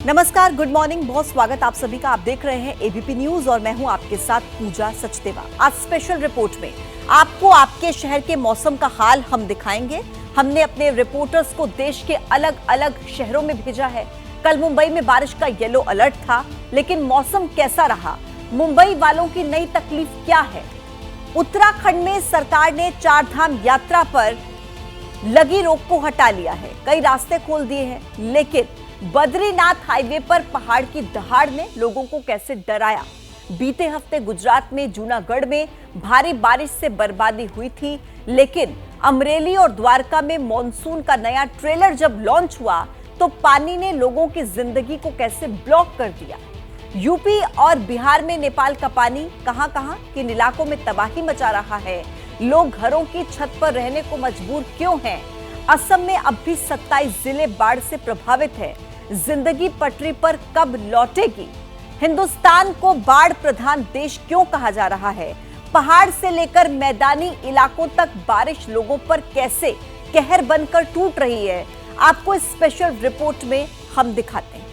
नमस्कार, good morning, बहुत स्वागत आप सभी का। आप देख रहे हैं एबीपी न्यूज और मैं हूं आपके साथ पूजा सचदेवा। आज स्पेशल रिपोर्ट में आपको आपके शहर के मौसम का हाल हम दिखाएंगे। हमने अपने रिपोर्टर्स को देश के अलग अलग शहरों में भेजा है। कल मुंबई में बारिश का येलो अलर्ट था, लेकिन मौसम कैसा रहा? मुंबई वालों की नई तकलीफ क्या है? उत्तराखंड में सरकार ने चारधाम यात्रा पर लगी रोक को हटा लिया है, कई रास्ते खोल दिए हैं, लेकिन बद्रीनाथ हाईवे पर पहाड़ की दहाड़ ने लोगों को कैसे डराया। बीते हफ्ते गुजरात में जूनागढ़ में भारी बारिश से बर्बादी हुई थी, लेकिन अमरेली और द्वारका में मॉनसून का नया ट्रेलर जब लॉन्च हुआ तो पानी ने लोगों की जिंदगी को कैसे ब्लॉक कर दिया। यूपी और बिहार में नेपाल का पानी कहां-कहां किन इलाकों में तबाही मचा रहा है। लोग घरों की छत पर रहने को मजबूर क्यों हैं? असम में अब भी 27 जिले बाढ़ से प्रभावित है। जिंदगी पटरी पर कब लौटेगी? हिंदुस्तान को बाढ़ प्रधान देश क्यों कहा जा रहा है? पहाड़ से लेकर मैदानी इलाकों तक बारिश लोगों पर कैसे कहर बनकर टूट रही है, आपको इस स्पेशल रिपोर्ट में हम दिखाते हैं।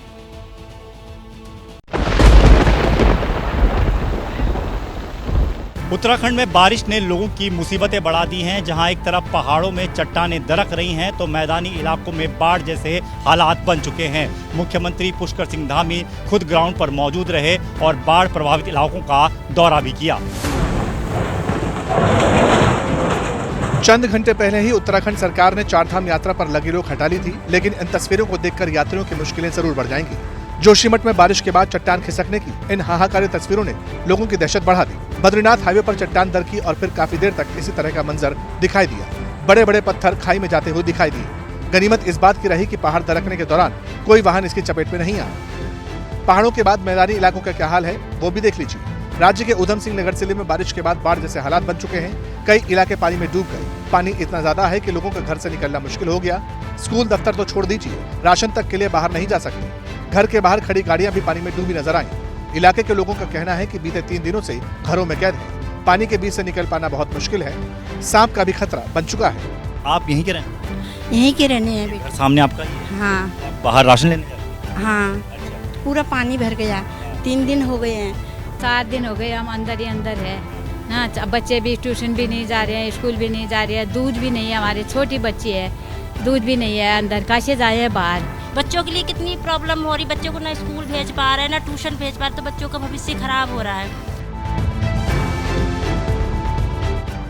उत्तराखंड में बारिश ने लोगों की मुसीबतें बढ़ा दी हैं। जहां एक तरफ पहाड़ों में चट्टानें दरक रही हैं, तो मैदानी इलाकों में बाढ़ जैसे हालात बन चुके हैं। मुख्यमंत्री पुष्कर सिंह धामी खुद ग्राउंड पर मौजूद रहे और बाढ़ प्रभावित इलाकों का दौरा भी किया। चंद घंटे पहले ही उत्तराखंड सरकार ने चारधाम यात्रा पर लगी रोक हटा ली थी, लेकिन इन तस्वीरों को देखकर यात्रियों की मुश्किलें जरूर बढ़ जाएंगी। जोशीमठ में बारिश के बाद चट्टान खिसकने की इन हाहाकारी तस्वीरों ने लोगों की दहशत बढ़ा दी। बद्रीनाथ हाईवे पर चट्टान दरकी और फिर काफी देर तक इसी तरह का मंजर दिखाई दिया। बड़े बड़े पत्थर खाई में जाते हुए दिखाई दिए। गनीमत इस बात की रही कि पहाड़ दरकने के दौरान कोई वाहन इसकी चपेट में नहीं आया। पहाड़ों के बाद मैदानी इलाकों का क्या हाल है वो भी देख लीजिए। राज्य के उधम सिंह नगर जिले में बारिश के बाद बाढ़ जैसे हालात बन चुके हैं। कई इलाके पानी में डूब गए। पानी इतना ज्यादा है कि लोगों का घर से निकलना मुश्किल हो गया। स्कूल दफ्तर तो छोड़ दीजिए, राशन तक के लिए बाहर नहीं जा सकते। घर के बाहर खड़ी गाड़ियां भी पानी में डूबी नजर आई। इलाके के लोगों का कहना है कि बीते 3 दिनों से घरों में कैद है। पानी के बीच से निकल पाना बहुत मुश्किल है। सांप का भी खतरा बन चुका है। आप यहीं के रहने? यहीं के रहने हैं बेटा। सामने आपका ही है? हाँ। बाहर राशन लेने जाते हैं? हाँ। अच्छा। पूरा पानी भर गया। 3 दिन हो गए हैं। 7 दिन हो गए हम अंदर ही अंदर है ना। बच्चे भी ट्यूशन भी नहीं जा रहे हैं, स्कूल भी नहीं जा रहे हैं, दूध भी नहीं है। हमारी छोटी बच्ची है, दूध भी नहीं है। अंदर कैसे जाए बाहर? बच्चों के लिए कितनी प्रॉब्लम हो रही। बच्चों को ना स्कूल भेज पा रहे हैं ना ट्यूशन भेज पा रहे, तो बच्चों का भविष्य खराब हो रहा है।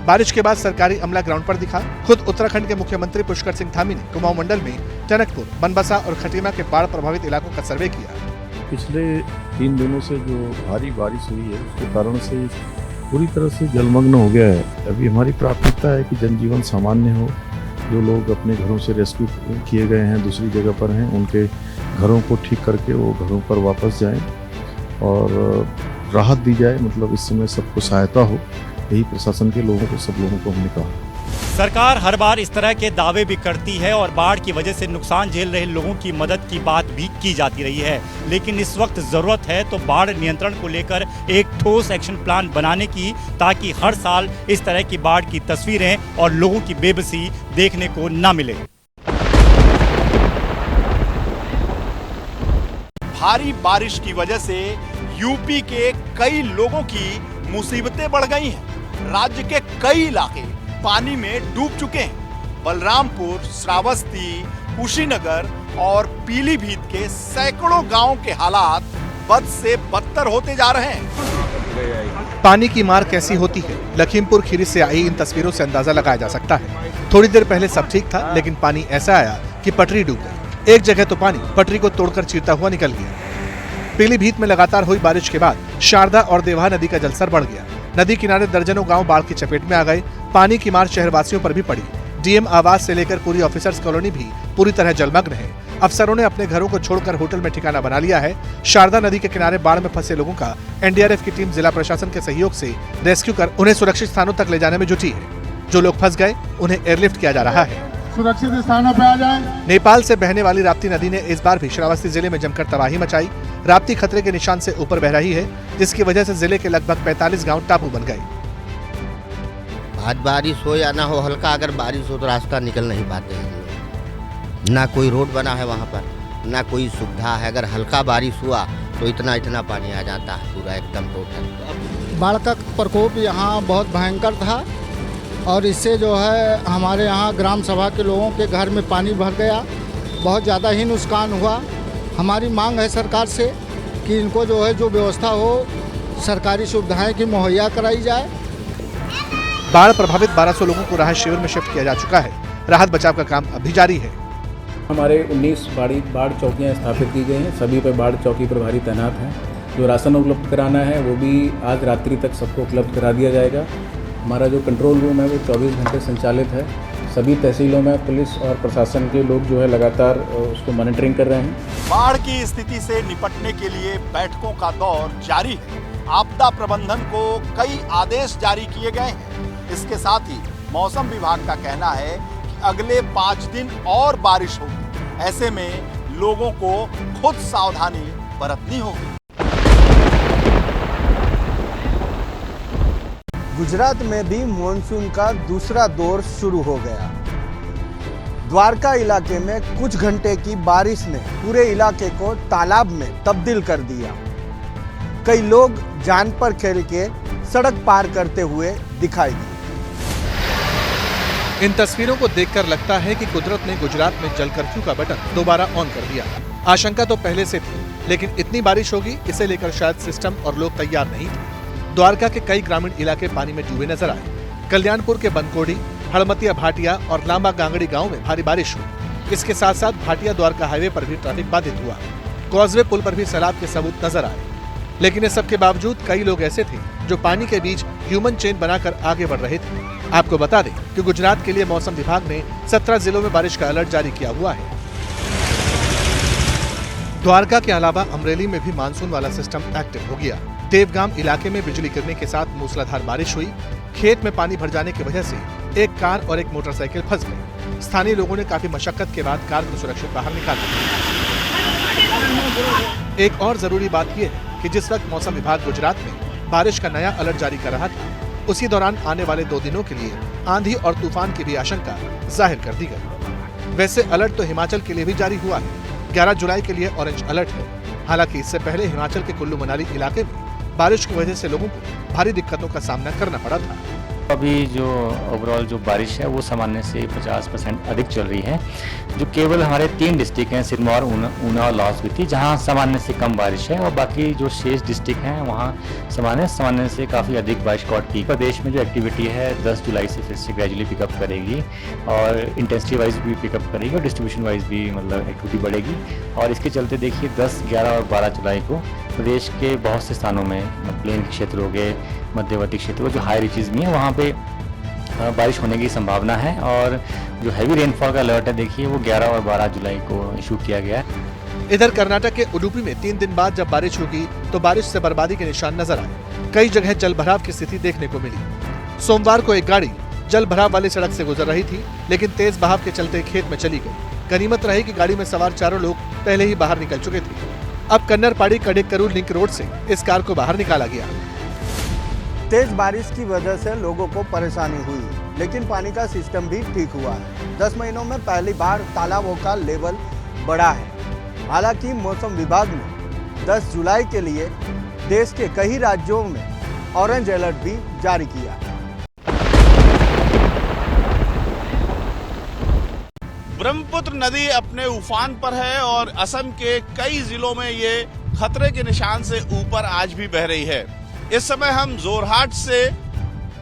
बारिश के बाद सरकारी अमला ग्राउंड पर दिखा। खुद उत्तराखंड के मुख्यमंत्री पुष्कर सिंह धामी ने कुमाऊं मंडल में टनकपुर, बनबसा और खटीमा के बाढ़ प्रभावित इलाकों का सर्वे किया। पिछले 3 दिनों से जो भारी बारिश हुई है उसके कारण से पूरी तरह से जलमग्न हो गया है। अभी हमारी प्राथमिकता है कि जनजीवन सामान्य हो। जो लोग अपने घरों से रेस्क्यू किए गए हैं, दूसरी जगह पर हैं, उनके घरों को ठीक करके वो घरों पर वापस जाएं और राहत दी जाए। मतलब इस समय सबको सहायता हो, यही प्रशासन के लोगों को, सब लोगों को हमने कहा। सरकार हर बार इस तरह के दावे भी करती है और बाढ़ की वजह से नुकसान झेल रहे लोगों की मदद की बात भी की जाती रही है, लेकिन इस वक्त जरूरत है तो बाढ़ नियंत्रण को लेकर एक ठोस एक्शन प्लान बनाने की, ताकि हर साल इस तरह की बाढ़ की तस्वीरें और लोगों की बेबसी देखने को न मिले। भारी बारिश की वजह से यूपी के कई लोगों की मुसीबतें बढ़ गई हैं। राज्य के कई इलाके पानी में डूब चुके हैं। बलरामपुर, श्रावस्ती, कुशीनगर और पीलीभीत के सैकड़ों गांवों के हालात बद से बदतर होते जा रहे हैं। पानी की मार कैसी होती है, लखीमपुर खीरी से आई इन तस्वीरों से अंदाजा लगाया जा सकता है। थोड़ी देर पहले सब ठीक था, लेकिन पानी ऐसा आया कि पटरी डूब गई। एक जगह तो पानी पटरी को तोड़कर चीरता हुआ निकल गया। पीलीभीत में लगातार हुई बारिश के बाद शारदा और देवहा नदी का जलस्तर बढ़ गया। नदी किनारे दर्जनों गांव बाढ़ की चपेट में आ गए। पानी की मार शहरवासियों पर भी पड़ी। डीएम आवास से लेकर पूरी ऑफिसर्स कॉलोनी भी पूरी तरह जलमग्न है। अफसरों ने अपने घरों को छोड़कर होटल में ठिकाना बना लिया है। शारदा नदी के किनारे बाढ़ में फंसे लोगों का एनडीआरएफ की टीम जिला प्रशासन के सहयोग से रेस्क्यू कर उन्हें सुरक्षित स्थानों तक ले जाने में जुटी है। जो लोग फंस गए उन्हें एयरलिफ्ट किया जा रहा है। सुरक्षित स्थानों पर आ जाएं। नेपाल से बहने वाली राप्ती नदी ने इस बार भी श्रावस्ती जिले में जमकर तबाही मचाई। राप्ती खतरे के निशान से ऊपर बह रही है, जिसकी वजह से जिले के लगभग 45 गांव टापू बन गए। आज बारिश हो या ना हो, हल्का अगर बारिश हो तो रास्ता निकल नहीं पाते हैं। ना कोई रोड बना है वहाँ पर, ना कोई सुविधा है। अगर हल्का बारिश हुआ तो इतना पानी आ जाता है पूरा एकदम टोटल। बाढ़ का प्रकोप यहाँ बहुत भयंकर था और इससे जो है हमारे यहाँ ग्राम सभा के लोगों के घर में पानी भर गया, बहुत ज़्यादा ही नुकसान हुआ। हमारी मांग है सरकार से कि इनको जो है जो व्यवस्था हो सरकारी सुविधाएं की मुहैया कराई जाए। बाढ़ प्रभावित 1200 लोगों को राहत शिविर में शिफ्ट किया जा चुका है। राहत बचाव का काम अभी जारी है। हमारे 19 बाढ़ चौकियां स्थापित की गई हैं। सभी पर बाढ़ चौकी प्रभारी तैनात हैं। जो राशन उपलब्ध कराना है वो भी आज रात्रि तक सबको उपलब्ध करा दिया जाएगा। हमारा जो कंट्रोल रूम है वो 24 घंटे संचालित है। सभी तहसीलों में पुलिस और प्रशासन के लोग जो है लगातार उसको मॉनिटरिंग कर रहे हैं। बाढ़ की स्थिति से निपटने के लिए बैठकों का दौर जारी है। आपदा प्रबंधन को कई आदेश जारी किए गए हैं। इसके साथ ही मौसम विभाग का कहना है कि अगले 5 दिन और बारिश होगी। ऐसे में लोगों को खुद सावधानी बरतनी होगी। गुजरात में भी मॉनसून का दूसरा दौर शुरू हो गया। द्वारका इलाके में कुछ घंटे की बारिश ने पूरे इलाके को तालाब में तब्दील कर दिया। कई लोग जान पर खेल के सड़क पार करते हुए दिखाई दिए। इन तस्वीरों को देखकर लगता है कि कुदरत ने गुजरात में जल कर्फ्यू का बटन दोबारा ऑन कर दिया। आशंका तो पहले से थी, लेकिन इतनी बारिश होगी इसे लेकर शायद सिस्टम और लोग तैयार नहीं थे। द्वारका के कई ग्रामीण इलाके पानी में डूबे नजर आए। कल्याणपुर के बनकोड़ी, हड़मतिया भाटिया और लांबा गांगड़ी गांव में भारी बारिश हुई। इसके साथ साथ भाटिया द्वारका हाईवे पर भी ट्रैफिक बाधित हुआ। कॉजवे पुल पर भी सैलाब के सबूत नजर आए। लेकिन इस सब के बावजूद कई लोग ऐसे थे जो पानी के बीच ह्यूमन चेन बनाकर आगे बढ़ रहे थे। आपको बता दें कि गुजरात के लिए मौसम विभाग ने 17 जिलों में बारिश का अलर्ट जारी किया हुआ है। द्वारका के अलावा अमरेली में भी मानसून वाला सिस्टम एक्टिव हो गया। देवगाम इलाके में बिजली गिरने के साथ मूसलाधार बारिश हुई। खेत में पानी भर जाने की वजह से एक कार और एक मोटरसाइकिल फंस गई। स्थानीय लोगों ने काफी मशक्कत के बाद कार को सुरक्षित बाहर निकाला। एक और जरूरी बात यह है कि जिस वक्त मौसम विभाग गुजरात में बारिश का नया अलर्ट जारी कर रहा था, उसी दौरान आने वाले 2 दिनों के लिए आंधी और तूफान की भी आशंका जाहिर कर दी गई। वैसे अलर्ट तो हिमाचल के लिए भी जारी हुआ है। 11 जुलाई के लिए ऑरेंज अलर्ट है। हालांकि इससे पहले हिमाचल के कुल्लू मनाली इलाके में बारिश की वजह से लोगों को भारी दिक्कतों का सामना करना पड़ा था। अभी जो ओवरऑल जो बारिश है वो सामान्य से 50% अधिक चल रही है। जो केवल हमारे 3 डिस्ट्रिक्ट हैं, सिरमौर, ऊना और लाहौल स्पीति, जहाँ सामान्य से कम बारिश है, और बाकी जो शेष डिस्ट्रिक्ट हैं वहाँ सामान्य से काफ़ी अधिक बारिश रिकॉर्ड की। प्रदेश में जो एक्टिविटी है 10 जुलाई से फिर से ग्रेजुअली पिकअप करेगी और इंटेंसिटी वाइज भी पिकअप करेगी और डिस्ट्रीब्यूशन वाइज भी मतलब एक्टिविटी बढ़ेगी। और इसके चलते देखिए 10, 11 और 12 जुलाई को प्रदेश के बहुत से स्थानों में प्लेन क्षेत्र हो गए, मध्यवर्ती क्षेत्र जो हाई रीचेज में है वहाँ पे बारिश होने की संभावना है। और जो हैवी रेनफॉल का अलर्ट है देखिए वो 11 और 12 जुलाई को इशू किया गया है। इधर कर्नाटक के उडुपी में 3 दिन बाद जब बारिश होगी तो बारिश से बर्बादी के निशान नजर आए। कई जगह जल भराव की स्थिति देखने को मिली। सोमवार को एक गाड़ी जल भराव वाली सड़क से गुजर रही थी, लेकिन तेज बहाव के चलते खेत में चली गई। गनीमत रही कि गाड़ी में सवार 4 लोग पहले ही बाहर निकल चुके थे। अब कन्नरपाड़ी कडेकरू लिंक रोड से इस कार को बाहर निकाला गया। तेज बारिश की वजह से लोगों को परेशानी हुई, लेकिन पानी का सिस्टम भी ठीक हुआ है। 10 महीनों में पहली बार तालाबों का लेवल बढ़ा है। हालांकि मौसम विभाग ने 10 जुलाई के लिए देश के कई राज्यों में ऑरेंज अलर्ट भी जारी किया है। ब्रह्मपुत्र नदी अपने उफान पर है और असम के कई जिलों में ये खतरे के निशान से ऊपर आज भी बह रही है। इस समय हम जोरहाट से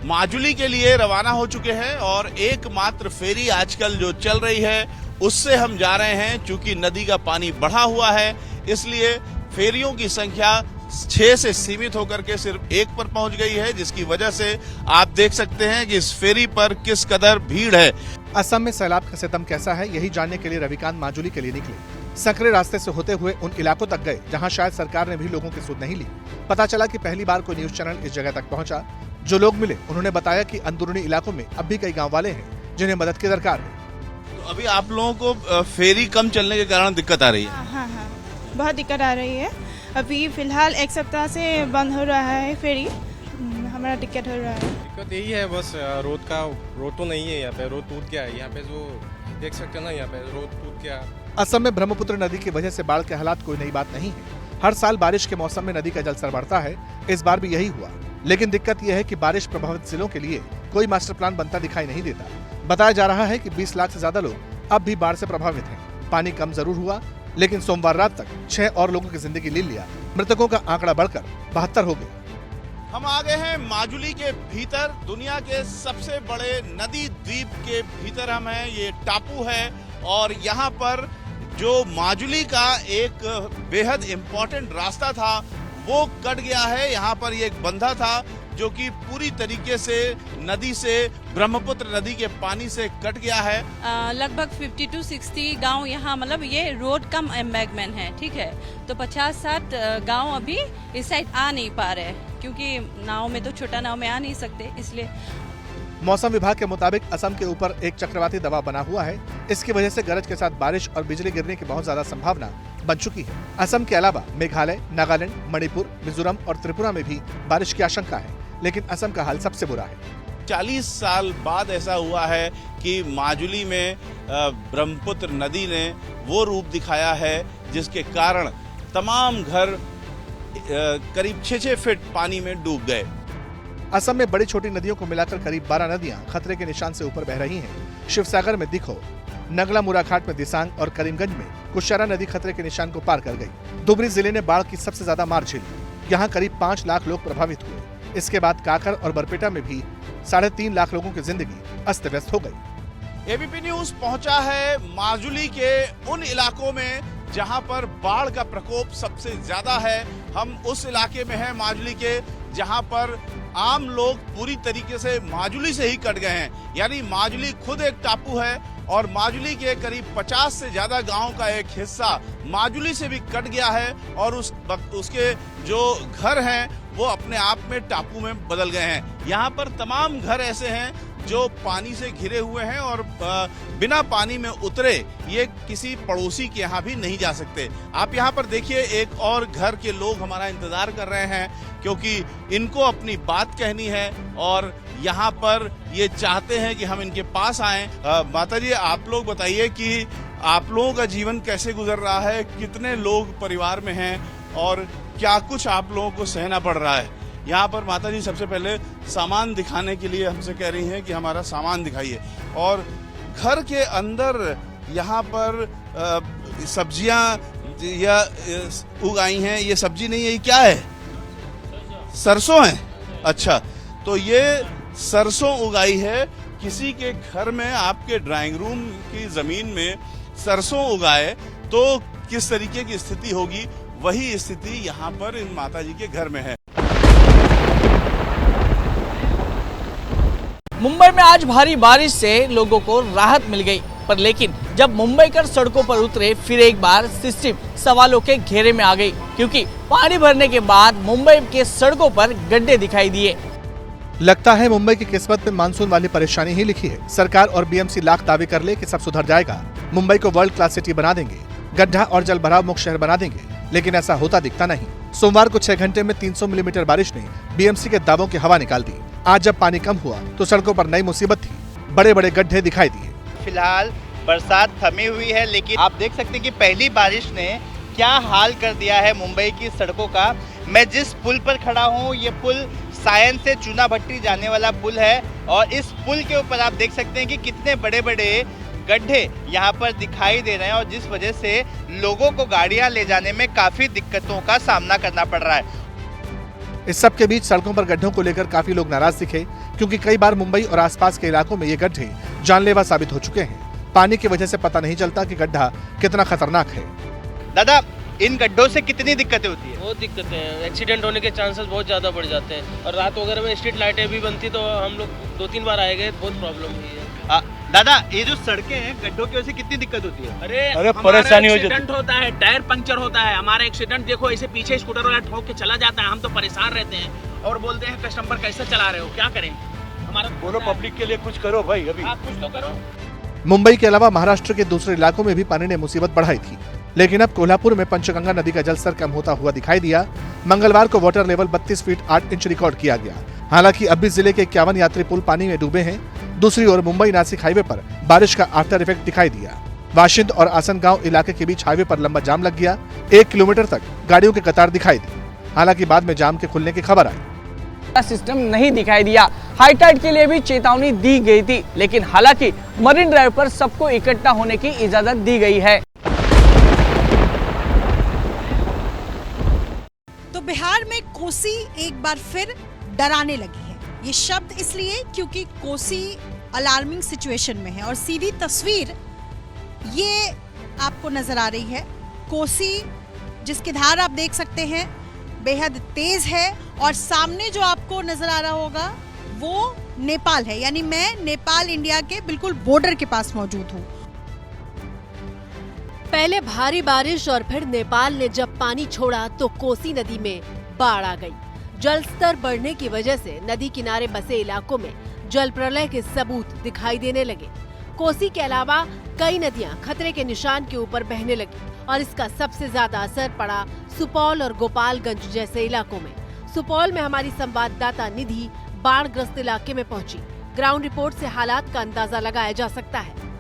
माजुली के लिए रवाना हो चुके हैं और एकमात्र फेरी आजकल जो चल रही है उससे हम जा रहे हैं। चूंकि नदी का पानी बढ़ा हुआ है इसलिए फेरियों की संख्या 6 से सीमित होकर के सिर्फ 1 पर पहुंच गई है, जिसकी वजह से आप देख सकते हैं कि इस फेरी पर किस कदर भीड़ है। असम में सैलाब का सितम कैसा है यही जानने के लिए रविकांत माजुली के लिए निकले। सकरे रास्ते से होते हुए उन इलाकों तक गए जहां शायद सरकार ने भी लोगों की सुध नहीं ली। पता चला कि पहली बार कोई न्यूज चैनल इस जगह तक पहुंचा। जो लोग मिले उन्होंने बताया कि अंदरूनी इलाकों में अब भी कई गाँव वाले हैं जिन्हें मदद की दरकार है। तो अभी आप लोगों को फेरी कम चलने के कारण दिक्कत आ रही है? हाँ, बहुत दिक्कत आ रही है। अभी फिलहाल 1 सप्ताह से बंद हो रहा है फेरी, हमारा टिकट हो रहा है। दिक्कत यही है बस रोड तो नहीं है यहाँ पे, रोड टूट गया है यहाँ पे, जो देख सकते हैं ना यहाँ पे रोड टूट गया, असम में ब्रह्मपुत्र नदी की वजह से बाढ़ के हालात कोई नई बात नहीं है। हर साल बारिश के मौसम में नदी का जलस्तर बढ़ता है, इस बार भी यही हुआ। लेकिन दिक्कत यह है कि बारिश प्रभावित जिलों के लिए कोई मास्टर प्लान बनता दिखाई नहीं देता। बताया जा रहा है कि 20 लाख से ज्यादा लोग अब भी बाढ़ से प्रभावित हैं। पानी कम जरूर हुआ, लेकिन सोमवार रात तक 6 और लोगों की जिंदगी ले लिया। मृतकों का आंकड़ा बढ़कर 72 हो गया। हम आ गए हैं माजुली के भीतर, दुनिया के सबसे बड़े नदी द्वीप के भीतर हम हैं। ये टापू है और यहाँ पर जो माजुली का एक बेहद इम्पोर्टेंट रास्ता था वो कट गया है। यहाँ पर ये एक बंधा था जो कि पूरी तरीके से नदी से, ब्रह्मपुत्र नदी के पानी से कट गया है। लगभग 50 to 60 गांव यहाँ, मतलब ये रोड कम एम्बैंकमेंट है, ठीक है। तो 50-60 गांव अभी इस साइड आ नहीं पा रहे क्योंकि नाव में तो छोटा नाव में आ नहीं सकते, इसलिए। मौसम विभाग के मुताबिक असम के ऊपर एक चक्रवाती दबाव बना हुआ है। इसकी वजह से गरज के साथ बारिश और बिजली गिरने की बहुत ज्यादा संभावना बन चुकी है। असम के अलावा मेघालय, नागालैंड, मणिपुर, मिजोरम और त्रिपुरा में भी बारिश की आशंका है, लेकिन असम का हाल सबसे बुरा है। 40 साल बाद ऐसा हुआ है कि माजुली में ब्रह्मपुत्र नदी ने वो रूप दिखाया है जिसके कारण तमाम घर करीब 6-6 फीट पानी में डूब गए। असम में बड़ी छोटी नदियों को मिलाकर करीब 12 नदियां खतरे के निशान से ऊपर बह रही हैं। शिवसागर में दिखो, नगला मुराघाट में दिसांग और करीमगंज में कुशरा नदी खतरे के निशान को पार कर गई। धुबरी जिले ने बाढ़ की सबसे ज्यादा मार झेली। यहाँ करीब 5 लाख लोग प्रभावित हुए। इसके बाद काकर और बरपेटा में भी 3.5 लाख लोगों की जिंदगी अस्त व्यस्त हो गई। एबीपी न्यूज पहुंचा है माजुली के उन इलाकों में जहां पर बाढ़ का प्रकोप सबसे ज्यादा है। हम उस इलाके में हैं माजुली के जहां पर आम लोग पूरी तरीके से माजुली से ही कट गए हैं। यानी माजुली खुद एक टापू है और माजुली के करीब 50 से ज्यादा गांव का एक हिस्सा माजुली से भी कट गया है और उसके जो घर हैं वो अपने आप में टापू में बदल गए हैं। यहाँ पर तमाम घर ऐसे हैं जो पानी से घिरे हुए हैं और बिना पानी में उतरे ये किसी पड़ोसी के यहाँ भी नहीं जा सकते। आप यहाँ पर देखिए, एक और घर के लोग हमारा इंतजार कर रहे हैं क्योंकि इनको अपनी बात कहनी है और यहाँ पर ये चाहते हैं कि हम इनके पास आएं। माता जी, आप लोग बताइए कि आप लोगों का जीवन कैसे गुजर रहा है, कितने लोग परिवार में हैं और क्या कुछ आप लोगों को सहना पड़ रहा है? यहाँ पर माता जी सबसे पहले सामान दिखाने के लिए हमसे कह रही हैं कि हमारा सामान दिखाइए। और घर के अंदर यहाँ पर सब्जियाँ या उगाई हैं। ये सब्जी नहीं है, ये क्या है? सरसों है। अच्छा, तो ये सरसों उगाई है। किसी के घर में, आपके ड्राइंग रूम की जमीन में सरसों उगाए तो किस तरीके की स्थिति होगी, वही स्थिति यहाँ पर इन माता जी के घर में है। मुंबई में आज भारी बारिश से लोगों को राहत मिल गई, पर लेकिन जब मुंबईकर सड़कों पर उतरे फिर एक बार सिस्टम सवालों के घेरे में आ गई, क्योंकि पानी भरने के बाद मुंबई के सड़कों पर गड्ढे दिखाई दिए। लगता है मुंबई की किस्मत में मानसून वाली परेशानी ही लिखी है। सरकार और बीएमसी लाख दावे कर ले कि सब सुधर जाएगा, मुंबई को वर्ल्ड क्लास सिटी बना देंगे, गड्ढा और जल भराव मुक्त शहर बना देंगे, लेकिन ऐसा होता दिखता नहीं। सोमवार को 6 घंटे में 300 मिलीमीटर बारिश ने बीएमसी के दावों की हवा निकाल दी। आज जब पानी कम हुआ तो सड़कों पर नई मुसीबत थी, बड़े बड़े गड्ढे दिखाई दिए। फिलहाल बरसात थमी हुई है, लेकिन आप देख सकते हैं कि पहली बारिश ने क्या हाल कर दिया है मुंबई की सड़कों का। मैं जिस पुल पर खड़ा हूँ, ये पुल सायन से चूना भट्टी जाने वाला पुल है और इस पुल के ऊपर आप देख सकते हैं कि कितने बड़े बड़े गड्ढे यहाँ पर दिखाई दे रहे हैं और जिस वजह से लोगों को गाड़ियाँ ले जाने में काफ़ी दिक्कतों का सामना करना पड़ रहा है। इस सब के बीच सड़कों पर गड्ढों को लेकर काफी लोग नाराज दिखे, क्योंकि कई बार मुंबई और आसपास के इलाकों में ये गड्ढे जानलेवा साबित हो चुके हैं। पानी की वजह से पता नहीं चलता कि गड्ढा कितना खतरनाक है। दादा, इन गड्ढों से कितनी दिक्कतें होती है? बहुत दिक्कतें हैं, एक्सीडेंट होने के चांसेस बहुत ज़्यादा बढ़ जाते हैं और रात वगैरह में स्ट्रीट लाइटें भी बनती तो हम लोग 2-3 बार आए गए, बहुत प्रॉब्लम हुई है। दादा, ये जो सड़कें हैं, गड्ढों की वजह से कितनी दिक्कत होती है? अरे परेशानी हो जाती है, एक्सीडेंट होता है, टायर पंक्चर होता है। हमारा एक्सीडेंट देखो, ऐसे पीछे स्कूटर वाला ठोक के चला जाता है, हम तो परेशान रहते हैं और बोलते हैं कस्टमर कैसे चला रहे हो, क्या करें? हमारा बोलो पब्लिक के लिए कुछ करो भाई, अभी आप कुछ तो करो। मुंबई के अलावा महाराष्ट्र के दूसरे इलाकों में भी पानी ने मुसीबत बढ़ाई थी, लेकिन अब कोल्हापुर में पंचगंगा नदी का जलस्तर कम होता हुआ दिखाई दिया। मंगलवार को water level 32 feet 8 inch record किया गया। हालांकि अब भी जिले के 51 यात्री पुल पानी में डूबे हैं। दूसरी ओर मुंबई नासिक हाईवे पर बारिश का आफ्टर इफेक्ट दिखाई दिया। वाशिंद और आसनगांव इलाके के बीच हाईवे पर लंबा जाम लग गया। 1 किलोमीटर तक गाड़ियों की कतार दिखाई दी। हालांकि बाद में जाम के खुलने की खबर आई। सिस्टम नहीं दिखाई दिया। हाई टाइड के लिए भी चेतावनी दी गई थी, लेकिन हालांकि मरीन ड्राइव पर सबको इकट्ठा होने की इजाजत दी गई है। तो बिहार में कोसी एक बार फिर डराने लगी है। ये शब्द इसलिए क्योंकि कोसी अलार्मिंग सिचुएशन में है और सीधी तस्वीर ये आपको नजर आ रही है। कोसी जिसकी धार आप देख सकते हैं बेहद तेज है और सामने जो आपको नजर आ रहा होगा वो नेपाल है, यानी मैं नेपाल इंडिया के बिल्कुल बॉर्डर के पास मौजूद हूँ। पहले भारी बारिश और फिर नेपाल ने जब पानी छोड़ा तो कोसी नदी में बाढ़ आ गई। जल स्तर बढ़ने की वजह से नदी किनारे बसे इलाकों में जल प्रलय के सबूत दिखाई देने लगे। कोसी के अलावा कई नदियां खतरे के निशान के ऊपर बहने लगी और इसका सबसे ज्यादा असर पड़ा सुपौल और गोपालगंज जैसे इलाकों में। सुपौल में हमारी संवाददाता निधि बाढ़ग्रस्त इलाके में पहुंची। ग्राउंड रिपोर्ट से हालात का अंदाजा लगाया जा सकता है।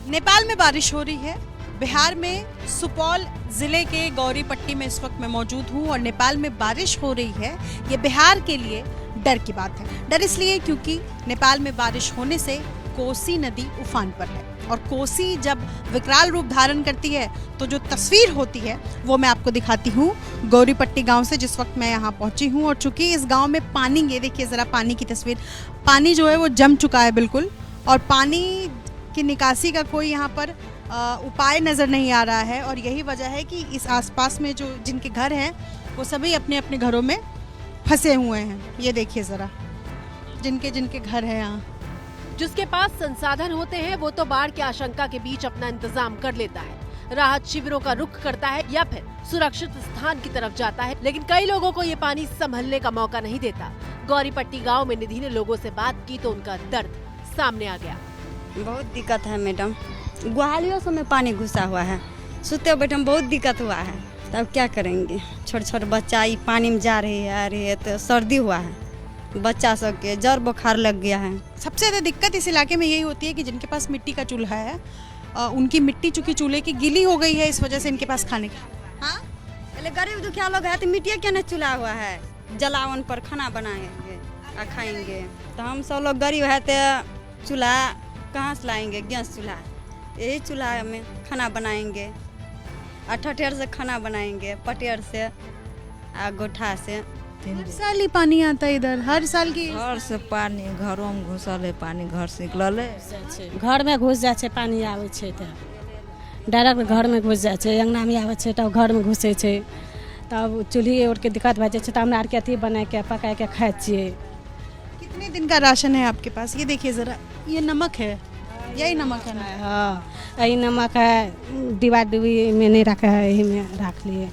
नेपाल में बारिश हो रही है। बिहार में सुपौल जिले के गौरीपट्टी में इस वक्त मैं मौजूद हूँ और नेपाल में बारिश हो रही है। ये बिहार के लिए डर की बात है। डर इसलिए क्योंकि नेपाल में बारिश होने से कोसी नदी उफान पर है और कोसी जब विकराल रूप धारण करती है तो जो तस्वीर होती है वो मैं आपको दिखाती हूँ गौरीपट्टी गांव से, जिस वक्त मैं यहाँ पहुँची हूँ। और चूंकि इस गांव में पानी, ये देखिए ज़रा पानी की तस्वीर, पानी जो है वो जम चुका है बिल्कुल और पानी की निकासी का कोई यहाँ पर उपाय नज़र नहीं आ रहा है। और यही वजह है कि इस आसपास में जो जिनके घर हैं वो सभी अपने अपने घरों में फंसे हुए हैं। ये देखिए ज़रा जिनके घर हैं यहाँ। जिसके पास संसाधन होते हैं वो तो बाढ़ की आशंका के बीच अपना इंतजाम कर लेता है, राहत शिविरों का रुख करता है या फिर सुरक्षित स्थान की तरफ जाता है। लेकिन कई लोगों को ये पानी संभलने का मौका नहीं देता। गौरीपट्टी गांव में निधि ने लोगों से बात की तो उनका दर्द सामने आ गया। बहुत दिक्कत है मैडम, गुहालियों से में पानी घुसा हुआ है, सोते बैठे में बहुत दिक्कत हुआ है। तब क्या करेंगे, छोटे छोटे बच्चा ये पानी में जा रही है, आ रही है तो सर्दी हुआ है, बच्चा सबके जर बुखार लग गया है। सबसे ज़्यादा दिक्कत इस इलाके में यही होती है कि जिनके पास मिट्टी का चूल्हा है उनकी मिट्टी चूँकि चूल्हे की गीली हो गई है, इस वजह से इनके पास खाने की। हाँ, पहले गरीब दुखिया लोग है तो मिट्टी क्या नहीं चूल्हा हुआ है, जलावन पर खाना बनाएंगे और खाएंगे। तो हम सब लोग गरीब है तो चूल्हा कहाँ से लाएंगे, गैस चूल्हा, यही चूल्हा में खाना बनाएंगे, ठठेर से खाना बनाएंगे, पटेर से और गोठा से। हर साल ही पानी आता है इधर, हर साल की घर से पानी घरों में घुसल है, पानी घर से निकलल है, घर में घुस जाए छे, पानी आवे छे तो डायरेक्ट घर में घुस जाए छे, अंगना में आवे छे तो घर में घुसे छे, तब चूल्ही और के दिक्कत भए जाए छे तो हमरा आर के अथी बना के पका के खाए छिए। कितने दिन का राशन है आपके पास? ये देखिए जरा, ये नमक है, यही नमक है ना? हाँ, यही नमक है, डिब्बा डिब्बी में नहीं रखा है, यही में रख लिए।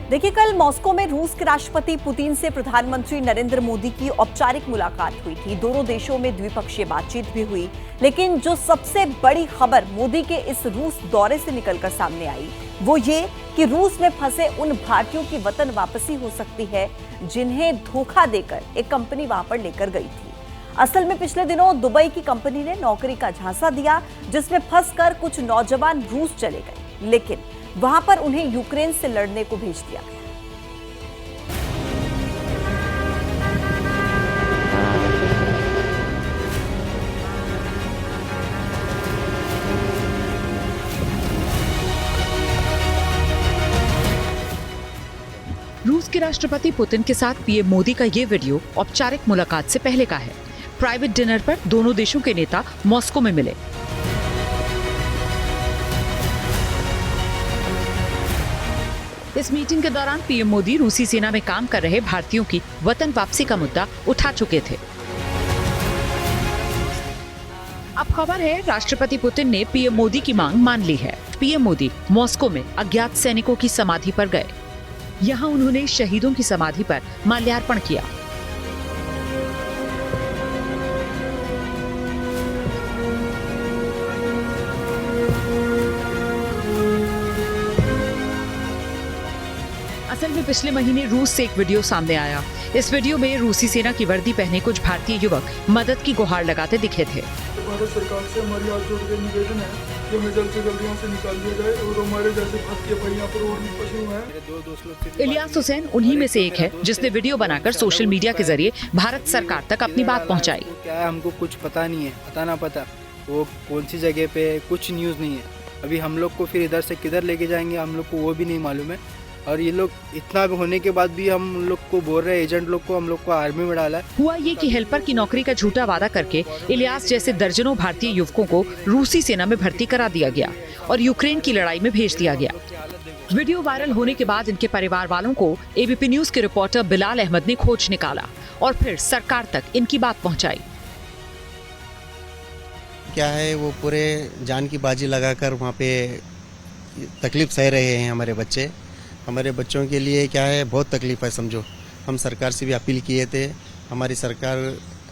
देखिए, कल मॉस्को में रूस के राष्ट्रपति पुतिन से प्रधानमंत्री नरेंद्र मोदी की औपचारिक मुलाकात हुई थी। दोनों देशों में द्विपक्षीय बातचीत भी हुई, लेकिन जो सबसे बड़ी खबर मोदी के इस रूस दौरे से निकलकर सामने आई वो ये कि रूस में फंसे उन भारतीयों की वतन वापसी हो सकती है जिन्हें धोखा देकर एक कंपनी वहां पर लेकर गई थी। असल में पिछले दिनों दुबई की कंपनी ने नौकरी का झांसा दिया, जिसमें फंसकर कुछ नौजवान रूस चले गए, लेकिन वहां पर उन्हें यूक्रेन से लड़ने को भेज दिया गया। रूस के राष्ट्रपति पुतिन के साथ पीएम मोदी का ये वीडियो औपचारिक मुलाकात से पहले का है। प्राइवेट डिनर पर दोनों देशों के नेता मॉस्को में मिले। इस मीटिंग के दौरान पीएम मोदी रूसी सेना में काम कर रहे भारतीयों की वतन वापसी का मुद्दा उठा चुके थे। अब खबर है, राष्ट्रपति पुतिन ने पीएम मोदी की मांग मान ली है। पीएम मोदी मॉस्को में अज्ञात सैनिकों की समाधि पर गए। यहाँ उन्होंने शहीदों की समाधि पर माल्यार्पण किया। असल में पिछले महीने रूस से एक वीडियो सामने आया। इस वीडियो में रूसी सेना की वर्दी पहने कुछ भारतीय युवक मदद की गुहार लगाते दिखे थे। भारत सरकार से हमारी हाथ जोड़ के निवेदन है कि हमें जल्द से जल्द यहाँ से निकाल दिया जाए और हमारे जैसे भारतीय भाई यहाँ पर और भी पशु हैं। इलियास हुसैन उन्हीं में से एक है जिसने वीडियो बनाकर सोशल मीडिया के जरिए भारत सरकार तक अपनी बात पहुँचाई। क्या है, हमको कुछ पता नहीं है, पता ना पता वो कौन सी जगह पे कुछ न्यूज़ नहीं है। अभी हम लोग को फिर इधर से किधर लेके जाएंगे हम लोग को वो भी नहीं मालूम है। और ये लोग इतना होने के बाद भी हम लोग को बोल रहे हैं, एजेंट लोग को हम लोग को आर्मी में डाला है। हुआ ये कि हेल्पर की नौकरी का झूठा वादा करके इलियास जैसे दर्जनों भारतीय युवकों को रूसी सेना में भर्ती करा दिया गया और यूक्रेन की लड़ाई में भेज दिया गया। वीडियो वायरल होने के बाद इनके परिवार वालों को एबीपी न्यूज के रिपोर्टर बिलाल अहमद ने खोज निकाला और फिर सरकार तक इनकी बात पहुँचाई। क्या है, वो पूरे जान की बाजी लगाकर वहाँ पे तकलीफ सह रहे हैं हमारे बच्चे। हमारे बच्चों के लिए क्या है, बहुत तकलीफ है। समझो हम सरकार से भी अपील किए थे, हमारी सरकार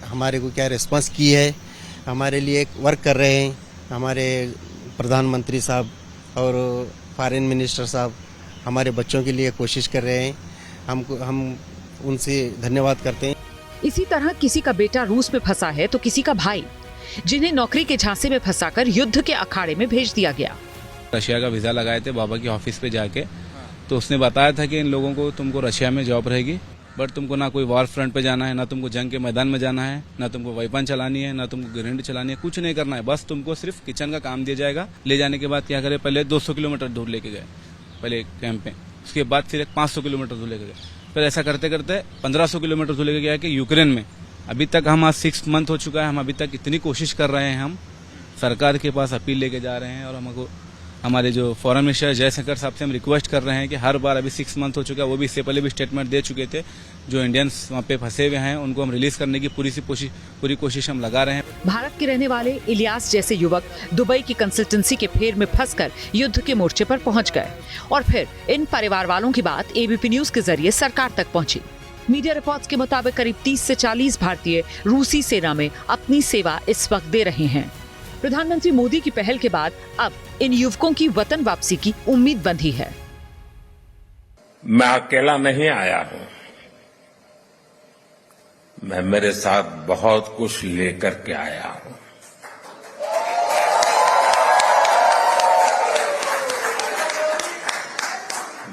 हमारे को क्या रिस्पांस की है, हमारे लिए वर्क कर रहे हैं। हमारे प्रधानमंत्री साहब और फॉरेन मिनिस्टर साहब हमारे बच्चों के लिए कोशिश कर रहे हैं। हम उनसे धन्यवाद करते हैं। इसी तरह किसी का बेटा रूस में फंसा है तो किसी का भाई, जिन्हें नौकरी के झांसे में फंसाकर युद्ध के अखाड़े में भेज दिया गया। रशिया का वीजा लगाए थे बाबा की ऑफिस पे जाके, तो उसने बताया था कि इन लोगों को तुमको रशिया में जॉब रहेगी, बट तुमको ना कोई वॉर फ्रंट पे जाना है, ना तुमको जंग के मैदान में जाना है, ना तुमको वेपन चलानी है, ना तुमको ग्रेनेड चलानी है, कुछ नहीं करना है। बस तुमको सिर्फ किचन का काम दिया जाएगा। ले जाने के बाद क्या करे, पहले 200 किलोमीटर दूर लेके गए पहले कैंप में, उसके बाद फिर 500 किलोमीटर दूर लेके गए, फिर ऐसा करते करते 1500 किलोमीटर दूर लेके गया कि यूक्रेन में। अभी तक हम आज 6 मंथ हो चुका है, हम अभी तक इतनी कोशिश कर रहे हैं, हम सरकार के पास अपील लेके जा रहे हैं और हमको हमारे जो फॉरेन मिनिस्टर जयशंकर साहब से हम रिक्वेस्ट कर रहे हैं कि हर बार, अभी 6 मंथ हो चुका है, वो भी इससे पहले भी स्टेटमेंट दे चुके थे, जो इंडियंस वहाँ पे फंसे हुए हैं उनको हम रिलीज करने की पूरी कोशिश हम लगा रहे हैं। भारत के रहने वाले इलियास जैसे युवक दुबई की कंसल्टेंसी के फेर में फंसकर युद्ध के मोर्चे पर पहुंच गए और फिर इन परिवार वालों की बात एबीपी न्यूज के जरिए सरकार तक पहुंची। मीडिया रिपोर्ट्स के मुताबिक करीब 30 से 40 भारतीय रूसी सेना में अपनी सेवा इस वक्त दे रहे हैं। प्रधानमंत्री मोदी की पहल के बाद अब इन युवकों की वतन वापसी की उम्मीद बंधी है। मैं अकेला नहीं आया हूं, मैं मेरे साथ बहुत कुछ लेकर के आया हूं।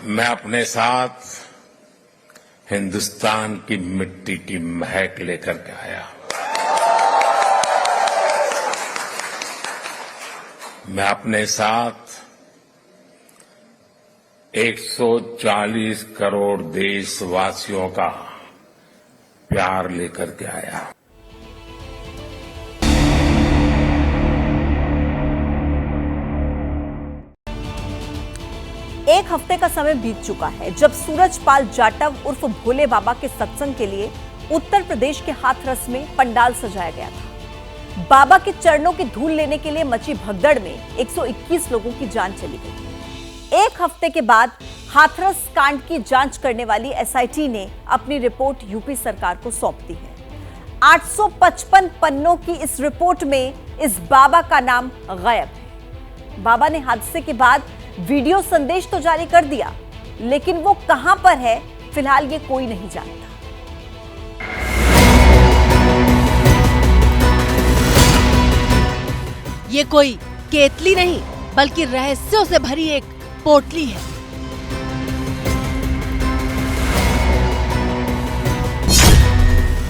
मैं अपने साथ हिंदुस्तान की मिट्टी की महक लेकर के आया हूं। मैं अपने साथ 140 करोड़ देशवासियों का प्यार लेकर के आया। एक हफ्ते का समय बीत चुका है जब सूरजपाल जाटव उर्फ भोले बाबा के सत्संग के लिए उत्तर प्रदेश के हाथरस में पंडाल सजाया गया था। बाबा के चरणों की धूल लेने के लिए मची भगदड़ में 121 लोगों की जान चली गई। एक हफ्ते के बाद हाथरस कांड की जांच करने वाली एसआईटी ने अपनी रिपोर्ट यूपी सरकार को सौंप दी है। 855 पन्नों की इस रिपोर्ट में इस बाबा का नाम गायब है। बाबा ने हादसे के बाद वीडियो संदेश तो जारी कर दिया, लेकिन वो कहां पर है फिलहाल ये कोई नहीं जानता। ये कोई केतली नहीं बल्कि रहस्यों से भरी एक पोटली है।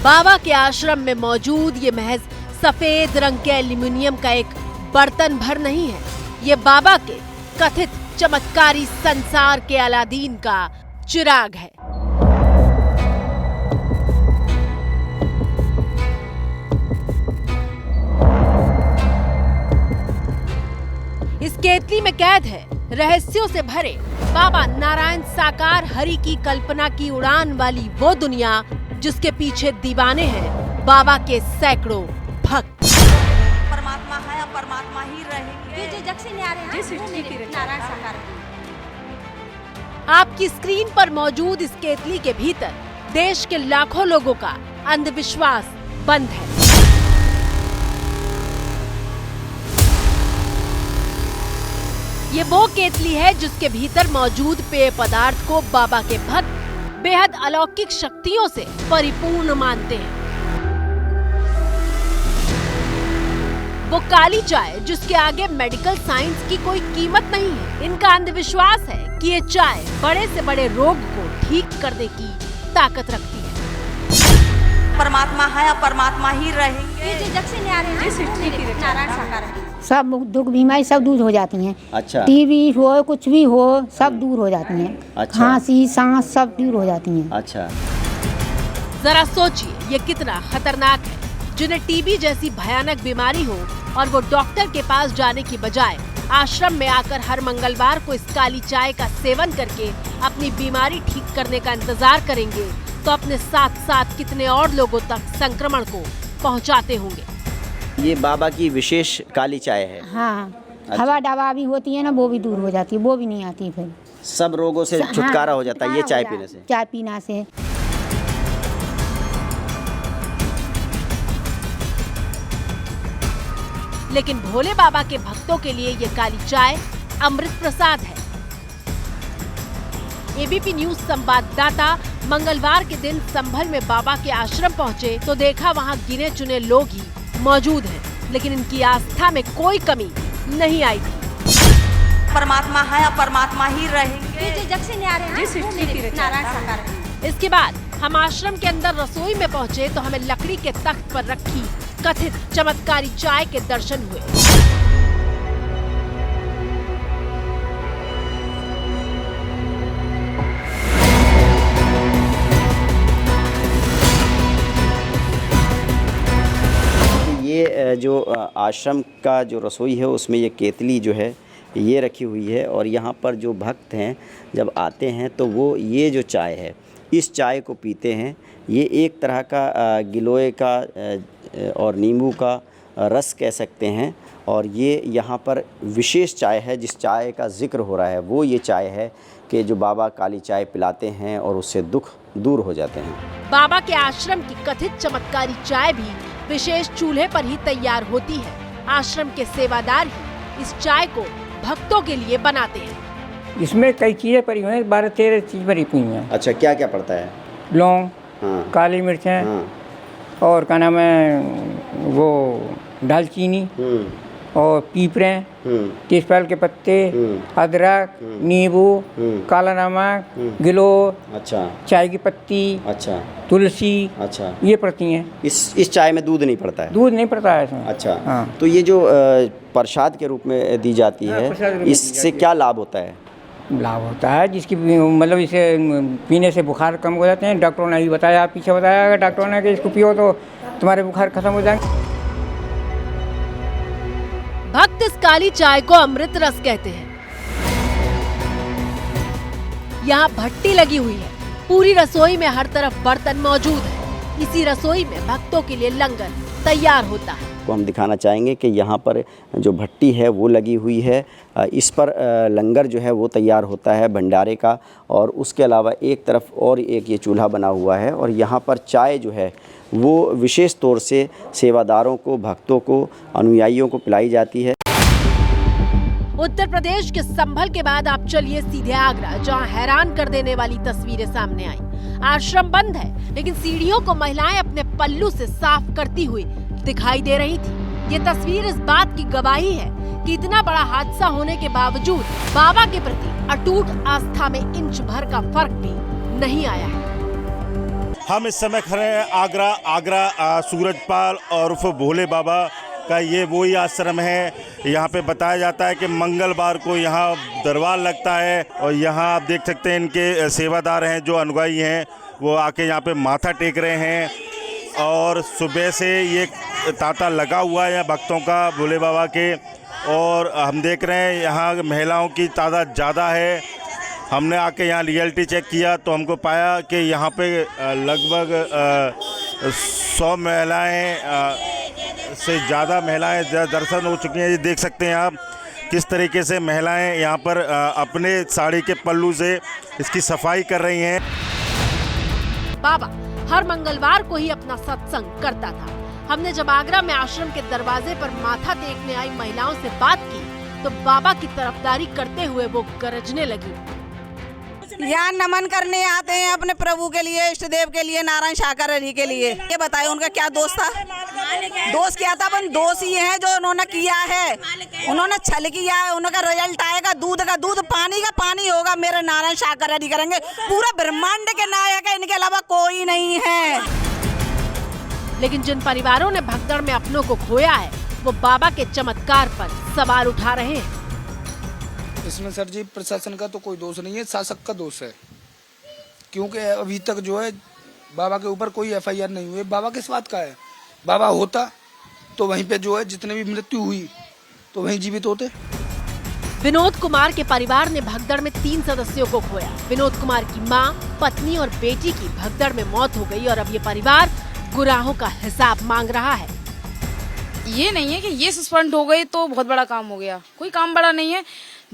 बाबा के आश्रम में मौजूद ये महज सफेद रंग के एल्यूमिनियम का एक बर्तन भर नहीं है, ये बाबा के कथित चमत्कारी संसार के अलादीन का चिराग है। इस केतली में कैद है रहस्यों से भरे बाबा नारायण साकार हरि की कल्पना की उड़ान वाली वो दुनिया जिसके पीछे दीवाने हैं बाबा के सैकड़ों भक्त। परमात्मा है और परमात्मा ही रहेंगे। जो जग से न्यारे हैं नारायण साकार। आपकी स्क्रीन पर मौजूद इस केतली के भीतर देश के लाखों लोगों का अंधविश्वास बंद है। ये वो केतली है जिसके भीतर मौजूद पेय पदार्थ को बाबा के भक्त बेहद अलौकिक शक्तियों से परिपूर्ण मानते हैं। वो काली चाय जिसके आगे मेडिकल साइंस की कोई कीमत नहीं है। इनका अंधविश्वास है कि ये चाय बड़े से बड़े रोग को ठीक करने की ताकत रखती है। परमात्मा है और परमात्मा ही रहेंगे। सब दुख बीमारी सब दूर हो जाती हैं। अच्छा। टीबी हो कुछ भी हो सब दूर हो जाती हैं। अच्छा। खांसी सांस सब दूर हो जाती हैं। अच्छा। जरा सोचिए ये कितना खतरनाक है। जिन्हें टीबी जैसी भयानक बीमारी हो और वो डॉक्टर के पास जाने की बजाय आश्रम में आकर हर मंगलवार को इस काली चाय का सेवन करके अपनी बीमारी ठीक करने का इंतजार करेंगे, तो अपने साथ साथ कितने और लोगों तक संक्रमण को पहुंचाते होंगे। ये बाबा की विशेष काली चाय है। हाँ। अच्छा। हवा दवा भी होती है ना, वो भी दूर हो जाती है, वो भी नहीं आती फिर। सब रोगों से छुटकारा हो जाता है ये चाय पीने से। चाय पीना से। लेकिन भोले बाबा के भक्तों के लिए ये काली चाय अमृत प्रसाद है। एबीपी न्यूज संवाददाता मंगलवार के दिन संभल में बाबा के आश्रम पहुंचे तो देखा वहां गिने चुने लोग ही मौजूद हैं, लेकिन इनकी आस्था में कोई कमी नहीं आई थी। परमात्मा है और परमात्मा ही रहेंगे। इसके बाद हम आश्रम के अंदर रसोई में पहुंचे तो हमें लकड़ी के तख्त पर रखी कथित चमत्कारी चाय के दर्शन हुए। ये जो आश्रम का जो रसोई है उसमें ये केतली जो है ये रखी हुई है और यहाँ पर जो भक्त हैं जब आते हैं तो वो ये जो चाय है इस चाय को पीते हैं। ये एक तरह का गिलोय का और नींबू का रस कह सकते हैं और ये यहाँ पर विशेष चाय है। जिस चाय का जिक्र हो रहा है वो ये चाय है कि जो बाबा काली चाय पिलाते हैं और उससे दुख दूर हो जाते हैं। बाबा के आश्रम की कथित चमत्कारी चाय भी विशेष चूल्हे पर ही तैयार होती है। आश्रम के सेवादार ही इस चाय को भक्तों के लिए बनाते हैं। इसमें कई चीजें पड़ी हुई हैं, 12-13 चीज पड़ी हुई हैं। अच्छा, क्या क्या पड़ता है? लौंग, हाँ। काली मिर्चें, और क्या नाम है वो दालचीनी और पीपरें, तेजपाल के पत्ते, अदरक, नींबू, काला नमक, गिलो, अच्छा, चाय की पत्ती, अच्छा, तुलसी, अच्छा, ये पड़ती हैं। इस चाय में दूध नहीं पड़ता है? दूध नहीं पड़ता है इसमें। अच्छा। हाँ। तो ये जो प्रसाद के रूप में दी जाती है इससे क्या लाभ होता है? लाभ होता है जिसकी मतलब इसे पीने से बुखार कम हो जाते हैं। डॉक्टरों ने भी बताया, पीछे बताया डॉक्टरों ने कि इसको पियो तो तुम्हारे बुखार खत्म हो जाएंगे। भक्त इस काली चाय को अमृत रस कहते हैं। यहाँ भट्टी लगी हुई है। पूरी रसोई में हर तरफ बर्तन मौजूद है। इसी रसोई में भक्तों के लिए लंगर तैयार होता है। को हम दिखाना चाहेंगे कि यहाँ पर जो भट्टी है वो लगी हुई है। इस पर लंगर जो है वो तैयार होता है भंडारे का और उसके अलावा एक तरफ और एक ये चूल्हा बना हुआ है और यहाँ पर चाय जो है वो विशेष तौर से सेवादारों को, भक्तों को, अनुयायियों को पिलाई जाती है। उत्तर प्रदेश के संभल के बाद आप चलिए सीधे आगरा, जहां हैरान कर देने वाली तस्वीरें सामने आई। आश्रम बंद है लेकिन सीढ़ियों को महिलाएं अपने पल्लू से साफ करती हुई दिखाई दे रही थी। ये तस्वीर इस बात की गवाही है कि इतना बड़ा हादसा होने के बावजूद बाबा के प्रति अटूट आस्था में इंच भर का फर्क भी नहीं आया है। हम इस समय खड़े हैं आगरा सूरजपाल और उर्फ भोले बाबा का ये वही आश्रम है। यहाँ पे बताया जाता है कि मंगलवार को यहाँ दरबार लगता है और यहाँ आप देख सकते हैं इनके सेवादार हैं जो अनुयायी हैं वो आके यहाँ पे माथा टेक रहे हैं और सुबह से ये तांता लगा हुआ है भक्तों का भोले बाबा के। और हम देख रहे हैं यहाँ महिलाओं की तादाद ज़्यादा है। हमने आके यहाँ रियलिटी चेक किया तो हमको पाया कि यहाँ पे लगभग 100 महिलाएं से ज़्यादा महिलाएं दर्शन हो चुकी हैं। ये देख सकते हैं आप किस तरीके से महिलाएं यहाँ पर अपने साड़ी के पल्लू से इसकी सफाई कर रही हैं। बाबा हर मंगलवार को ही अपना सत्संग करता था। हमने जब आगरा में आश्रम के दरवाजे पर माथा टेकने आई महिलाओं से बात की तो बाबा की तरफदारी करते हुए वो गरजने लगी। यहाँ नमन करने आते हैं अपने प्रभु के लिए, इष्ट देव के लिए, नारायण शाकर हरि के लिए। ये बताए उनका क्या दोष था? दोष क्या था? अपन दोष ही है जो उन्होंने किया है, उन्होंने छल किया है। उनका रिजल्ट आएगा दूध का दूध, पानी का पानी होगा। मेरे नारायण शाकर हरि करेंगे। पूरा ब्रह्मांड के नायक है, इनके अलावा कोई नहीं है। लेकिन जिन परिवारों ने भगदड़ में अपनों को खोया है, वो बाबा के चमत्कार पर सवाल उठा रहे हैं। इसमें सर जी प्रशासन का तो कोई दोष नहीं है, शासक का दोष है। क्योंकि अभी तक जो है बाबा के ऊपर कोई FIR नहीं हुई। बाबा किस बात का है? बाबा होता तो वहीं पे जो है जितने भी मृत्यु हुई तो वहीं जीवित होते। विनोद कुमार के परिवार ने भगदड़ में 3 सदस्यों को खोया। विनोद कुमार की मां, पत्नी और बेटी की भगदड़ में मौत हो गई और अब ये परिवार गुनाहों का हिसाब मांग रहा है। ये नहीं है कि ये सस्पेंड हो गई तो बहुत बड़ा काम हो गया, कोई काम बड़ा नहीं है।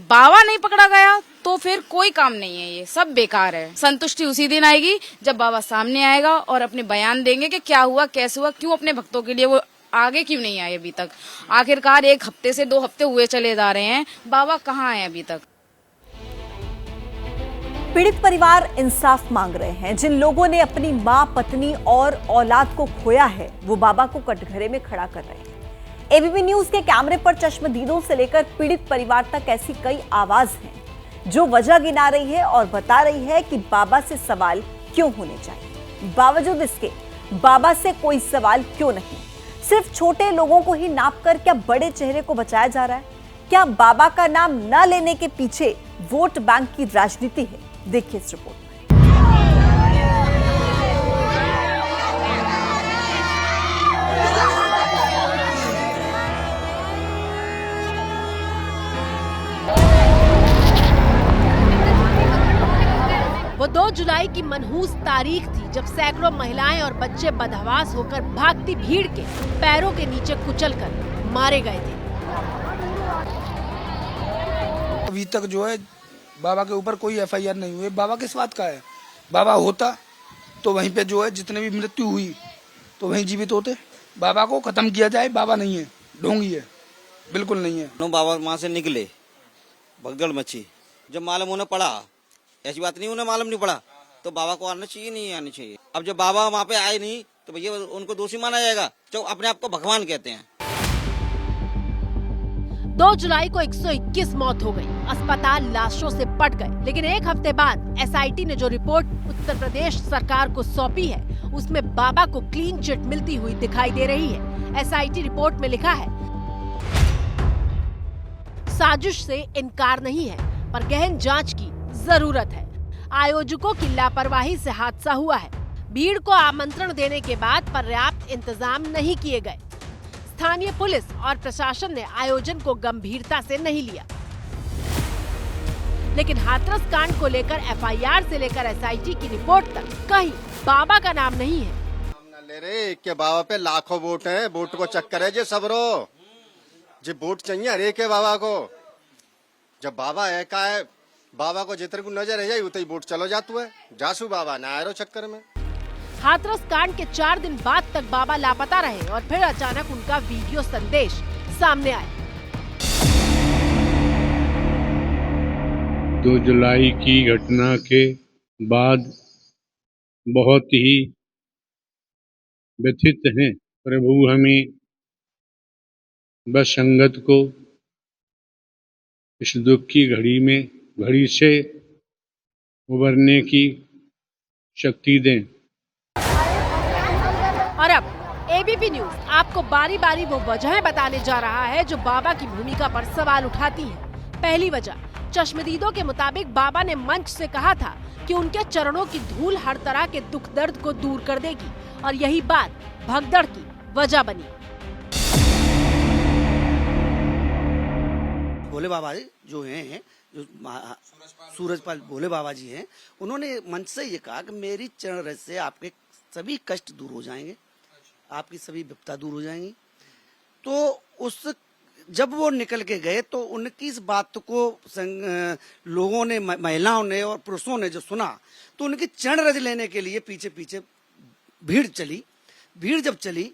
बाबा नहीं पकड़ा गया तो फिर कोई काम नहीं है, ये सब बेकार है। संतुष्टि उसी दिन आएगी जब बाबा सामने आएगा और अपने बयान देंगे कि क्या हुआ, कैसे हुआ, क्यों अपने भक्तों के लिए वो आगे क्यों नहीं आए अभी तक। आखिरकार 1 हफ्ते से 2 हफ्ते हुए चले जा रहे हैं, बाबा कहाँ है अभी तक। पीड़ित परिवार इंसाफ मांग रहे हैं। जिन लोगों ने अपनी मां, पत्नी और औलाद को खोया है, वो बाबा को कटघरे में खड़ा कर रहे हैं। एबीपी न्यूज के कैमरे पर चश्मदीदों से लेकर पीड़ित परिवार तक ऐसी कई आवाज हैं जो वजह गिना रही है और बता रही है कि बाबा से सवाल क्यों होने चाहिए। बावजूद इसके बाबा से कोई सवाल क्यों नहीं? सिर्फ छोटे लोगों को ही नापकर क्या बड़े चेहरे को बचाया जा रहा है? क्या बाबा का नाम न लेने के पीछे वोट बैंक की राजनीति है? देखिए इस रिपोर्ट। वो 2 जुलाई की मनहूस तारीख थी जब सैकड़ों महिलाएं और बच्चे बदहवास होकर भागती भीड़ के पैरों के नीचे कुचलकर मारे गए थे। अभी तक जो है बाबा के ऊपर कोई FIR नहीं हुई। बाबा किस बात का है? बाबा होता तो वहीं पे जो है जितने भी मृत्यु हुई तो वहीं जीवित होते। बाबा को खत्म किया जाए। बाबा नहीं है, ढोंगी है, बिल्कुल नहीं है। बाबा वहाँ से निकले, भगदड़ मची। जब मालूम उन्हें पड़ा, ऐसी बात नहीं उन्हें मालूम नहीं पड़ा, तो बाबा को आना चाहिए, नहीं आनी चाहिए। अब जब बाबा वहाँ पे आए नहीं तो भैया उनको दोषी माना जाएगा, जो अपने आप को भगवान कहते हैं। 2 जुलाई को 121 मौत हो गई, अस्पताल लाशों से पट गए। लेकिन 1 हफ्ते बाद SIT ने जो रिपोर्ट उत्तर प्रदेश सरकार को सौंपी है, उसमें बाबा को क्लीन चिट मिलती हुई दिखाई दे रही है। SIT रिपोर्ट में लिखा है, साजिश से इनकार नहीं है, पर गहन जांच की जरूरत है। आयोजकों की लापरवाही से हादसा हुआ है। भीड़ को आमंत्रण देने के बाद पर्याप्त इंतजाम नहीं किए गए। स्थानीय पुलिस और प्रशासन ने आयोजन को गंभीरता से नहीं लिया। लेकिन हाथरस कांड को लेकर FIR से लेकर SIT की रिपोर्ट तक कहीं बाबा का नाम नहीं है। ले रे के बाबा पे लाखों वोट हैं, वोट को चक्कर है जे सबरो, जे वोट चाहिए हरे के बाबा को। जब बाबा है का है, बाबा को जितने को नजर है उतनी वोट चलो जातू है, जासू बाबा ना आरो चक्कर में। हाथरस कांड के 4 दिन बाद तक बाबा लापता रहे और फिर अचानक उनका वीडियो संदेश सामने आया। 2 जुलाई की घटना के बाद बहुत ही व्यथित हैं। प्रभु हमें बस संगत को इस दुख की घड़ी से उबरने की शक्ति दें। और अब ABP न्यूज आपको बारी बारी वो वजहें बताने जा रहा है जो बाबा की भूमिका पर सवाल उठाती हैं। पहली वजह, चश्मदीदों के मुताबिक बाबा ने मंच से कहा था कि उनके चरणों की धूल हर तरह के दुख दर्द को दूर कर देगी और यही बात भगदड़ की वजह बनी। भोले बाबा जो हैं, जो सूरजपाल भोले बाबा जी हैं, उन्होंने मंच से ये कहा कि मेरी चरण रज से आपके सभी कष्ट दूर हो जाएंगे, आपकी सभी विपदा दूर हो जाएंगी। तो उस जब वो निकल के गए तो उनकी इस बात को लोगों ने, महिलाओं ने और पुरुषों ने जो सुना तो उनकी चरण रज लेने के लिए पीछे पीछे भीड़ चली। भीड़ जब चली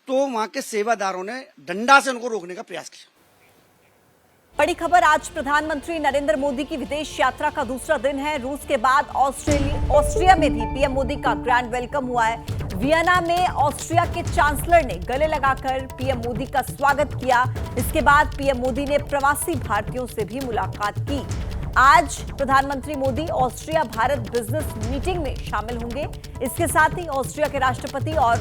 तो वहां के सेवादारों ने डंडा से उनको रोकने का प्रयास किया। बड़ी खबर, आज प्रधानमंत्री नरेंद्र मोदी की विदेश यात्रा का दूसरा दिन है। रूस के बाद ऑस्ट्रिया में भी पीएम मोदी का ग्रैंड वेलकम हुआ है। वियना में ऑस्ट्रिया के चांसलर ने गले लगाकर पीएम मोदी का स्वागत किया। इसके बाद पीएम मोदी ने प्रवासी भारतीयों से भी मुलाकात की। आज प्रधानमंत्री Modi Austria Bharat business meeting में शामिल होंगे। इसके साथ ही ऑस्ट्रिया के राष्ट्रपति और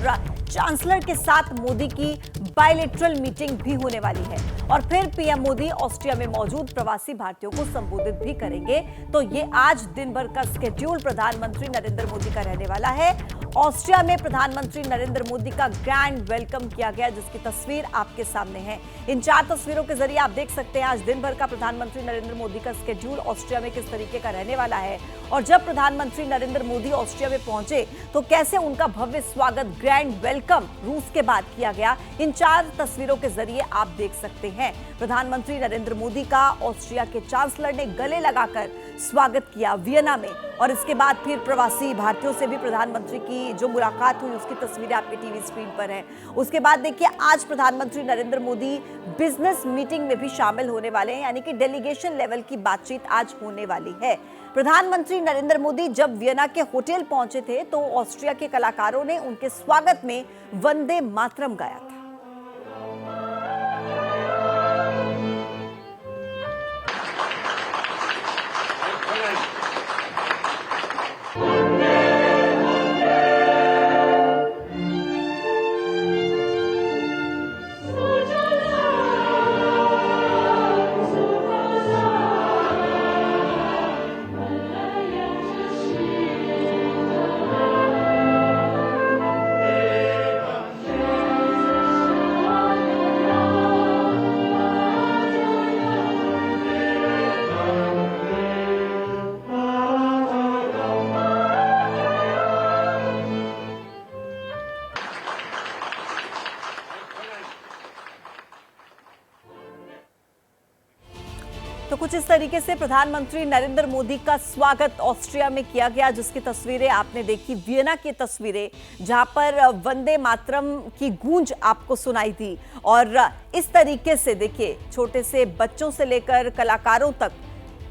चांसलर के साथ मोदी की बायलैटरल मीटिंग भी होने वाली है और फिर पीएम मोदी ऑस्ट्रिया में मौजूद प्रवासी भारतीयों को संबोधित भी करेंगे। तो ये आज दिन भर का स्केड्यूल प्रधानमंत्री नरेंद्र मोदी का रहने वाला है। ऑस्ट्रिया में प्रधानमंत्री नरेंद्र मोदी का ग्रैंड वेलकम किया गया, जिसकी तस्वीर आपके सामने है। इन 4 तस्वीरों के जरिए आप देख सकते हैं आज दिन भर का प्रधानमंत्री नरेंद्र मोदी का स्केड्यूल ऑस्ट्रिया में किस तरीके का रहने वाला है और जब प्रधानमंत्री नरेंद्र मोदी ऑस्ट्रिया में पहुंचे तो कैसे उनका भव्य स्वागत, ग्रैंड वेलकम रूस के बाद किया गया। इन 4 तस्वीरों के जरिए आप देख सकते हैं प्रधानमंत्री नरेंद्र मोदी का ऑस्ट्रिया के चांसलर ने गले लगाकर स्वागत किया वियना में और इसके बाद फिर प्रवासी भारतीयों से भी प्रधानमंत्री की जो मुलाकात हुई उसकी तस्वीरें आपके टीवी स्क्रीन पर हैं। उसके बाद देखिए आज प्रधानमंत्री नरेंद्र मोदी बिजनेस मीटिंग में भी शामिल होने वाले हैं, यानी कि डेलीगेशन लेवल की बातचीत आज होने वाली है। प्रधानमंत्री नरेंद्र मोदी जब वियना के होटल पहुंचे थे तो ऑस्ट्रिया के कलाकारों ने उनके स्वागत में वंदे मातरम गाया था। तो कुछ इस तरीके से प्रधानमंत्री नरेंद्र मोदी का स्वागत ऑस्ट्रिया में किया गया, जिसकी तस्वीरें आपने देखी। वियना की तस्वीरें जहां पर वंदे मातरम की गूंज आपको सुनाई थी और इस तरीके से देखिए छोटे से बच्चों से लेकर कलाकारों तक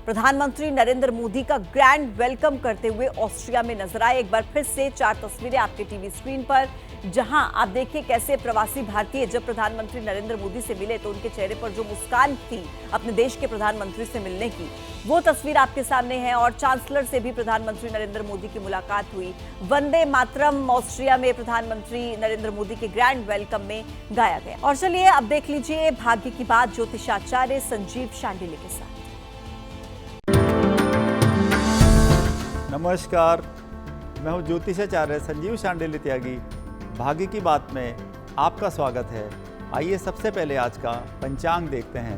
प्रधानमंत्री नरेंद्र मोदी का ग्रैंड वेलकम करते हुए ऑस्ट्रिया में नजर आए। एक बार फिर से 4 तस्वीरें आपके टीवी स्क्रीन पर, जहां आप देखिए कैसे प्रवासी भारतीय जब प्रधानमंत्री नरेंद्र मोदी से मिले तो उनके चेहरे पर जो मुस्कान थी अपने देश के प्रधानमंत्री से मिलने की, वो तस्वीर आपके सामने है। और चांसलर से भी प्रधानमंत्री नरेंद्र मोदी की मुलाकात हुई। वंदे मातरम ऑस्ट्रिया में प्रधानमंत्री नरेंद्र मोदी के ग्रैंड वेलकम में गाया गया। और चलिए अब देख लीजिए भाग्य की बात ज्योतिषाचार्य संजीव शांडिल्य के साथ। नमस्कार, मैं हूं ज्योतिषाचार्य संजीव शांडिल्य त्यागी। भाग्य की बात में आपका स्वागत है। आइए सबसे पहले आज का पंचांग देखते हैं।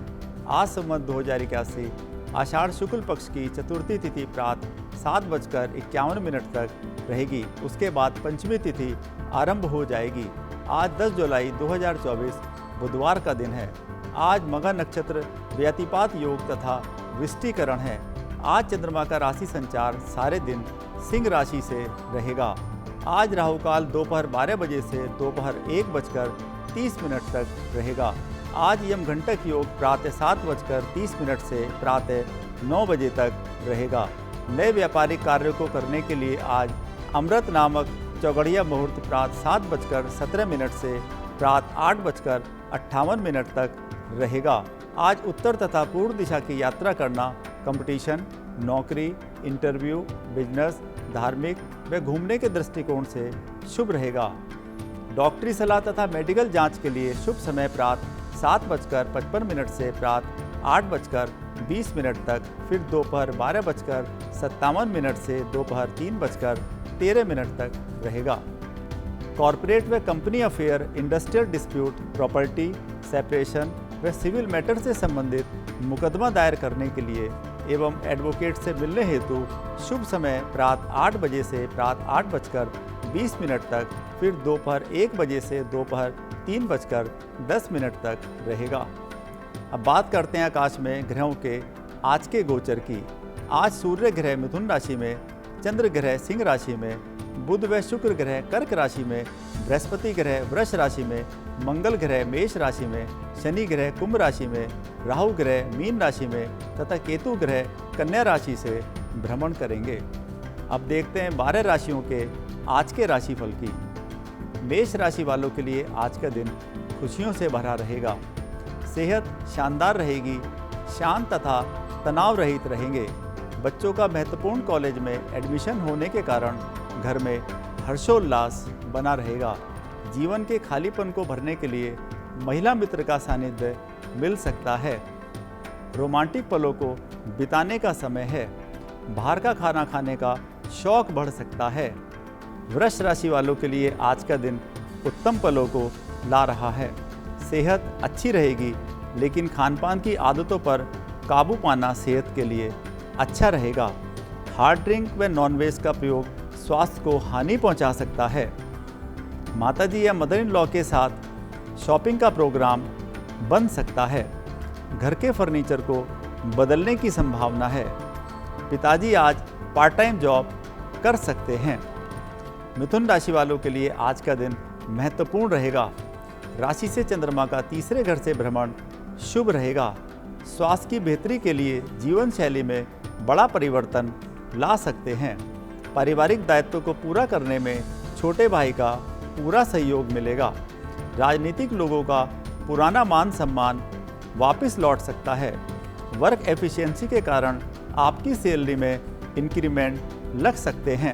आज संवत 2081 आषाढ़ शुक्ल पक्ष की चतुर्थी तिथि प्रातः 7:51 तक रहेगी। उसके बाद पंचमी तिथि आरंभ हो जाएगी। आज 10 जुलाई 2024 बुधवार का दिन है। आज मघा नक्षत्र, व्यतिपात योग तथा विष्टिकरण है। आज चंद्रमा का राशि संचार सारे दिन सिंह राशि से रहेगा। आज राहु काल दोपहर 12 बजे से दोपहर 1:30 तक रहेगा। आज यम घंटक योग प्रातः 7:30 से प्रातः 9 बजे तक रहेगा। नए व्यापारिक कार्यों को करने के लिए आज अमृत नामक चौगड़िया मुहूर्त प्रातः 7:17 से प्रातः 8:58 तक रहेगा। आज उत्तर तथा पूर्व दिशा की यात्रा करना कंपटीशन, नौकरी, इंटरव्यू, बिजनेस, धार्मिक व घूमने के दृष्टिकोण से शुभ रहेगा। डॉक्टरी सलाह तथा मेडिकल जांच के लिए शुभ समय प्रातः 7:55 से प्रातः 8:20 तक, फिर दोपहर 12:57 से दोपहर 3:13 तक रहेगा। कॉरपोरेट व company affair, industrial dispute, property, separation व सिविल मैटर से संबंधित मुकदमा दायर करने के लिए एवं एडवोकेट से मिलने हेतु शुभ समय प्रातः 8 बजे से प्रातः 8:20 तक, फिर दोपहर 1 बजे से दोपहर 3:10 तक रहेगा। अब बात करते हैं आकाश में ग्रहों के आज के गोचर की। आज सूर्य ग्रह मिथुन राशि में, चंद्र ग्रह सिंह राशि में, बुध व शुक्र ग्रह कर्क राशि में, बृहस्पति ग्रह वृष राशि में, मंगल ग्रह मेष राशि में, शनि ग्रह कुंभ राशि में, राहु ग्रह मीन राशि में तथा केतु ग्रह कन्या राशि से भ्रमण करेंगे। अब देखते हैं 12 राशियों के आज के राशिफल की। मेष राशि वालों के लिए आज का दिन खुशियों से भरा रहेगा। सेहत शानदार रहेगी, शांत तथा तनाव रहित रहेंगे। बच्चों का महत्वपूर्ण कॉलेज में एडमिशन होने के कारण घर में हर्षोल्लास बना रहेगा। जीवन के खालीपन को भरने के लिए महिला मित्र का सानिध्य मिल सकता है। रोमांटिक पलों को बिताने का समय है। बाहर का खाना खाने का शौक बढ़ सकता है। वृष राशि वालों के लिए आज का दिन उत्तम पलों को ला रहा है। सेहत अच्छी रहेगी, लेकिन खानपान की आदतों पर काबू पाना सेहत के लिए अच्छा रहेगा। हार्ड ड्रिंक व नॉनवेज का प्रयोग स्वास्थ्य को हानि पहुंचा सकता है। माताजी या मदर इन लॉ के साथ शॉपिंग का प्रोग्राम बन सकता है। घर के फर्नीचर को बदलने की संभावना है। पिताजी आज पार्ट टाइम जॉब कर सकते हैं। मिथुन राशि वालों के लिए आज का दिन महत्वपूर्ण रहेगा। राशि से चंद्रमा का तीसरे घर से भ्रमण शुभ रहेगा। स्वास्थ्य की बेहतरी के लिए जीवन शैली में बड़ा परिवर्तन ला सकते हैं। पारिवारिक दायित्व को पूरा करने में छोटे भाई का पूरा सहयोग मिलेगा। राजनीतिक लोगों का पुराना मान सम्मान वापस लौट सकता है। वर्क एफिशिएंसी के कारण आपकी सैलरी में इंक्रीमेंट लग सकते हैं।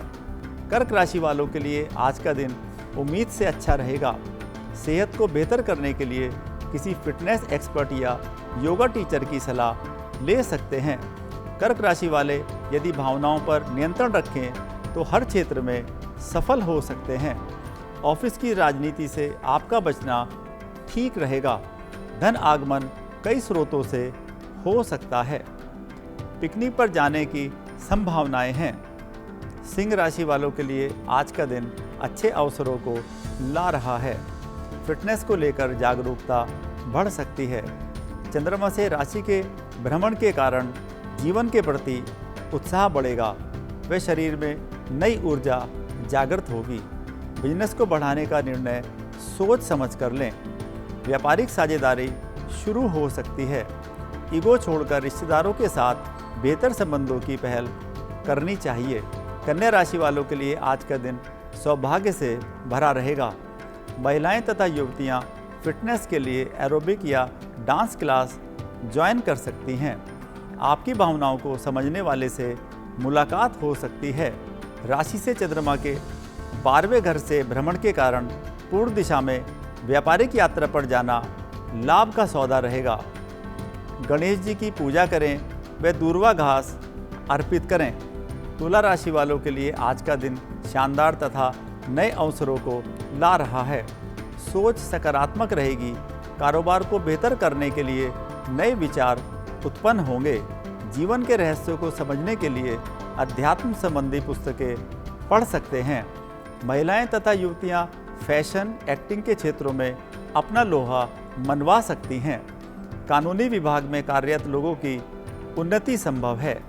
कर्क राशि वालों के लिए आज का दिन उम्मीद से अच्छा रहेगा। सेहत को बेहतर करने के लिए किसी फिटनेस एक्सपर्ट या योगा टीचर की सलाह ले सकते हैं। कर्क राशि वाले यदि भावनाओं पर नियंत्रण रखें तो हर क्षेत्र में सफल हो सकते हैं। ऑफिस की राजनीति से आपका बचना ठीक रहेगा। धन आगमन कई स्रोतों से हो सकता है। पिकनिक पर जाने की संभावनाएं हैं। सिंह राशि वालों के लिए आज का दिन अच्छे अवसरों को ला रहा है। फिटनेस को लेकर जागरूकता बढ़ सकती है। चंद्रमा से राशि के भ्रमण के कारण जीवन के प्रति उत्साह बढ़ेगा व शरीर में नई ऊर्जा जागृत होगी। बिजनेस को बढ़ाने का निर्णय सोच समझ कर लें। व्यापारिक साझेदारी शुरू हो सकती है। ईगो छोड़कर रिश्तेदारों के साथ बेहतर संबंधों की पहल करनी चाहिए। कन्या राशि वालों के लिए आज का दिन सौभाग्य से भरा रहेगा। महिलाएं तथा युवतियां फिटनेस के लिए एरोबिक या डांस क्लास ज्वाइन कर सकती हैं। आपकी भावनाओं को समझने वाले से मुलाकात हो सकती है। राशि से चंद्रमा के 12वें घर से भ्रमण के कारण पूर्व दिशा में व्यापारिक यात्रा पर जाना लाभ का सौदा रहेगा। गणेश जी की पूजा करें व दूर्वा घास अर्पित करें। तुला राशि वालों के लिए आज का दिन शानदार तथा नए अवसरों को ला रहा है। सोच सकारात्मक रहेगी। कारोबार को बेहतर करने के लिए नए विचार उत्पन्न होंगे। जीवन के रहस्यों को समझने के लिए अध्यात्म संबंधी पुस्तकें पढ़ सकते हैं। महिलाएं तथा युवतियां फैशन, एक्टिंग के क्षेत्रों में अपना लोहा मनवा सकती हैं। कानूनी विभाग में कार्यरत लोगों की उन्नति संभव है।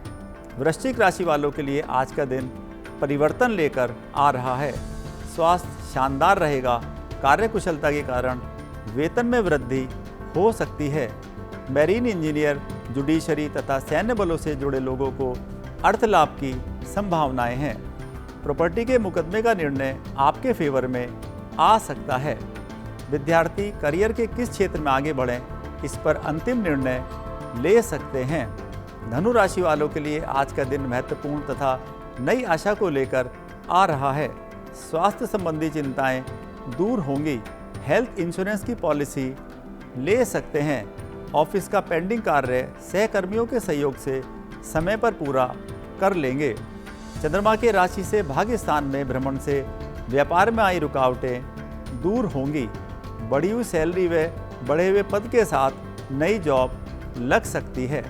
वृश्चिक राशि वालों के लिए आज का दिन परिवर्तन लेकर आ रहा है। स्वास्थ्य शानदार रहेगा। कार्यकुशलता के कारण वेतन में वृद्धि हो सकती है। मैरीन इंजीनियर, जुडिशरी तथा सैन्य बलों से जुड़े लोगों को अर्थ लाभ की संभावनाएं हैं। प्रॉपर्टी के मुकदमे का निर्णय आपके फेवर में आ सकता है। विद्यार्थी करियर के किस क्षेत्र में आगे बढ़ें, इस पर अंतिम निर्णय ले सकते हैं। धनु राशि वालों के लिए आज का दिन महत्वपूर्ण तथा नई आशा को लेकर आ रहा है। स्वास्थ्य संबंधी चिंताएं दूर होंगी। हेल्थ इंश्योरेंस की पॉलिसी ले सकते हैं। ऑफिस का पेंडिंग कार्य सहकर्मियों के सहयोग से समय पर पूरा कर लेंगे। चंद्रमा के राशि से भाग्य स्थान में भ्रमण से व्यापार में आई रुकावटें दूर होंगी। बढ़ी हुई सैलरी व बढ़े हुए पद के साथ नई जॉब लग सकती है।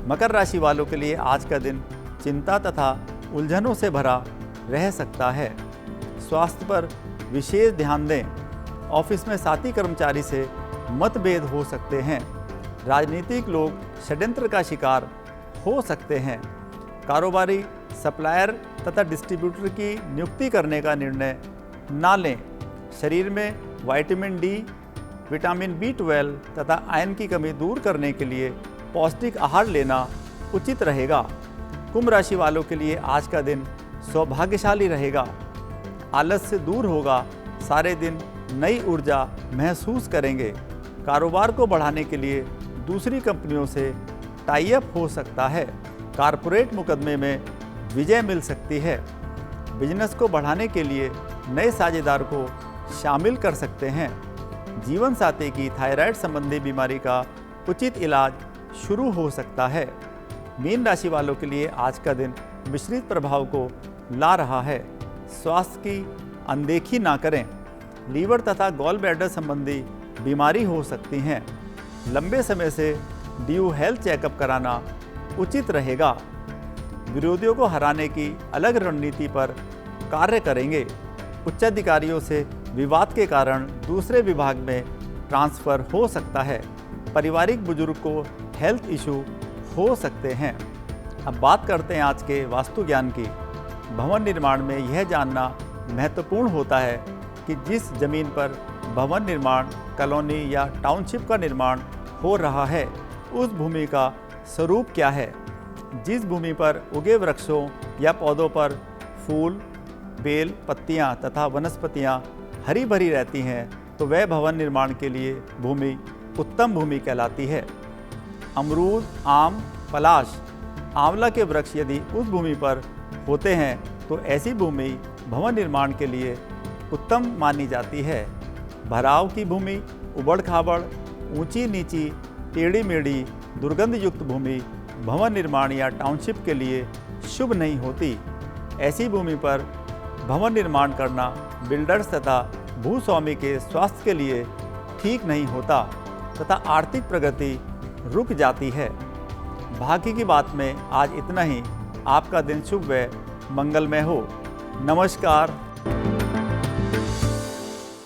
मकर राशि वालों के लिए आज का दिन चिंता तथा उलझनों से भरा रह सकता है। स्वास्थ्य पर विशेष ध्यान दें। ऑफिस में साथी कर्मचारी से मतभेद हो सकते हैं। राजनीतिक लोग षड्यंत्र का शिकार हो सकते हैं। कारोबारी सप्लायर तथा डिस्ट्रीब्यूटर की नियुक्ति करने का निर्णय ना लें। शरीर में विटामिन डी विटामिन B12 तथा आयरन की कमी दूर करने के लिए पौष्टिक आहार लेना उचित रहेगा। कुंभ राशि वालों के लिए आज का दिन सौभाग्यशाली रहेगा। आलस से दूर होगा, सारे दिन नई ऊर्जा महसूस करेंगे। कारोबार को बढ़ाने के लिए दूसरी कंपनियों से टाई अप हो सकता है। कारपोरेट मुकदमे में विजय मिल सकती है। बिजनेस को बढ़ाने के लिए नए साझेदार को शामिल कर सकते हैं। जीवन साथी की थायराइड संबंधी बीमारी का उचित इलाज शुरू हो सकता है। मीन राशि वालों के लिए आज का दिन मिश्रित प्रभाव को ला रहा है। स्वास्थ्य की अनदेखी ना करें। लीवर तथा गॉल ब्लैडर संबंधी बीमारी हो सकती हैं। लंबे समय से ड्यू हेल्थ चेकअप कराना उचित रहेगा। विरोधियों को हराने की अलग रणनीति पर कार्य करेंगे। उच्चाधिकारियों से विवाद के कारण दूसरे विभाग में ट्रांसफर हो सकता है। पारिवारिक बुजुर्ग को हेल्थ इशू हो सकते हैं। अब बात करते हैं आज के वास्तु ज्ञान की। भवन निर्माण में यह जानना महत्वपूर्ण होता है कि जिस जमीन पर भवन निर्माण, कॉलोनी या टाउनशिप का निर्माण हो रहा है उस भूमि का स्वरूप क्या है। जिस भूमि पर उगे वृक्षों या पौधों पर फूल, बेल, पत्तियां तथा वनस्पतियां हरी भरी रहती हैं तो वह भवन निर्माण के लिए भूमि उत्तम भूमि कहलाती है। अमरूद, आम, पलाश, आंवला के वृक्ष यदि उस भूमि पर होते हैं तो ऐसी भूमि भवन निर्माण के लिए उत्तम मानी जाती है। भराव की भूमि, उबड़ खाबड़, ऊंची नीची, टेढ़ी मेढ़ी, दुर्गंध युक्त भूमि भवन निर्माण या टाउनशिप के लिए शुभ नहीं होती। ऐसी भूमि पर भवन निर्माण करना बिल्डर्स तथा भूस्वामी के स्वास्थ्य के लिए ठीक नहीं होता तथा आर्थिक प्रगति रुक जाती है। भाग्य की बात में आज इतना ही। आपका दिन शुभ व मंगलमय हो। नमस्कार।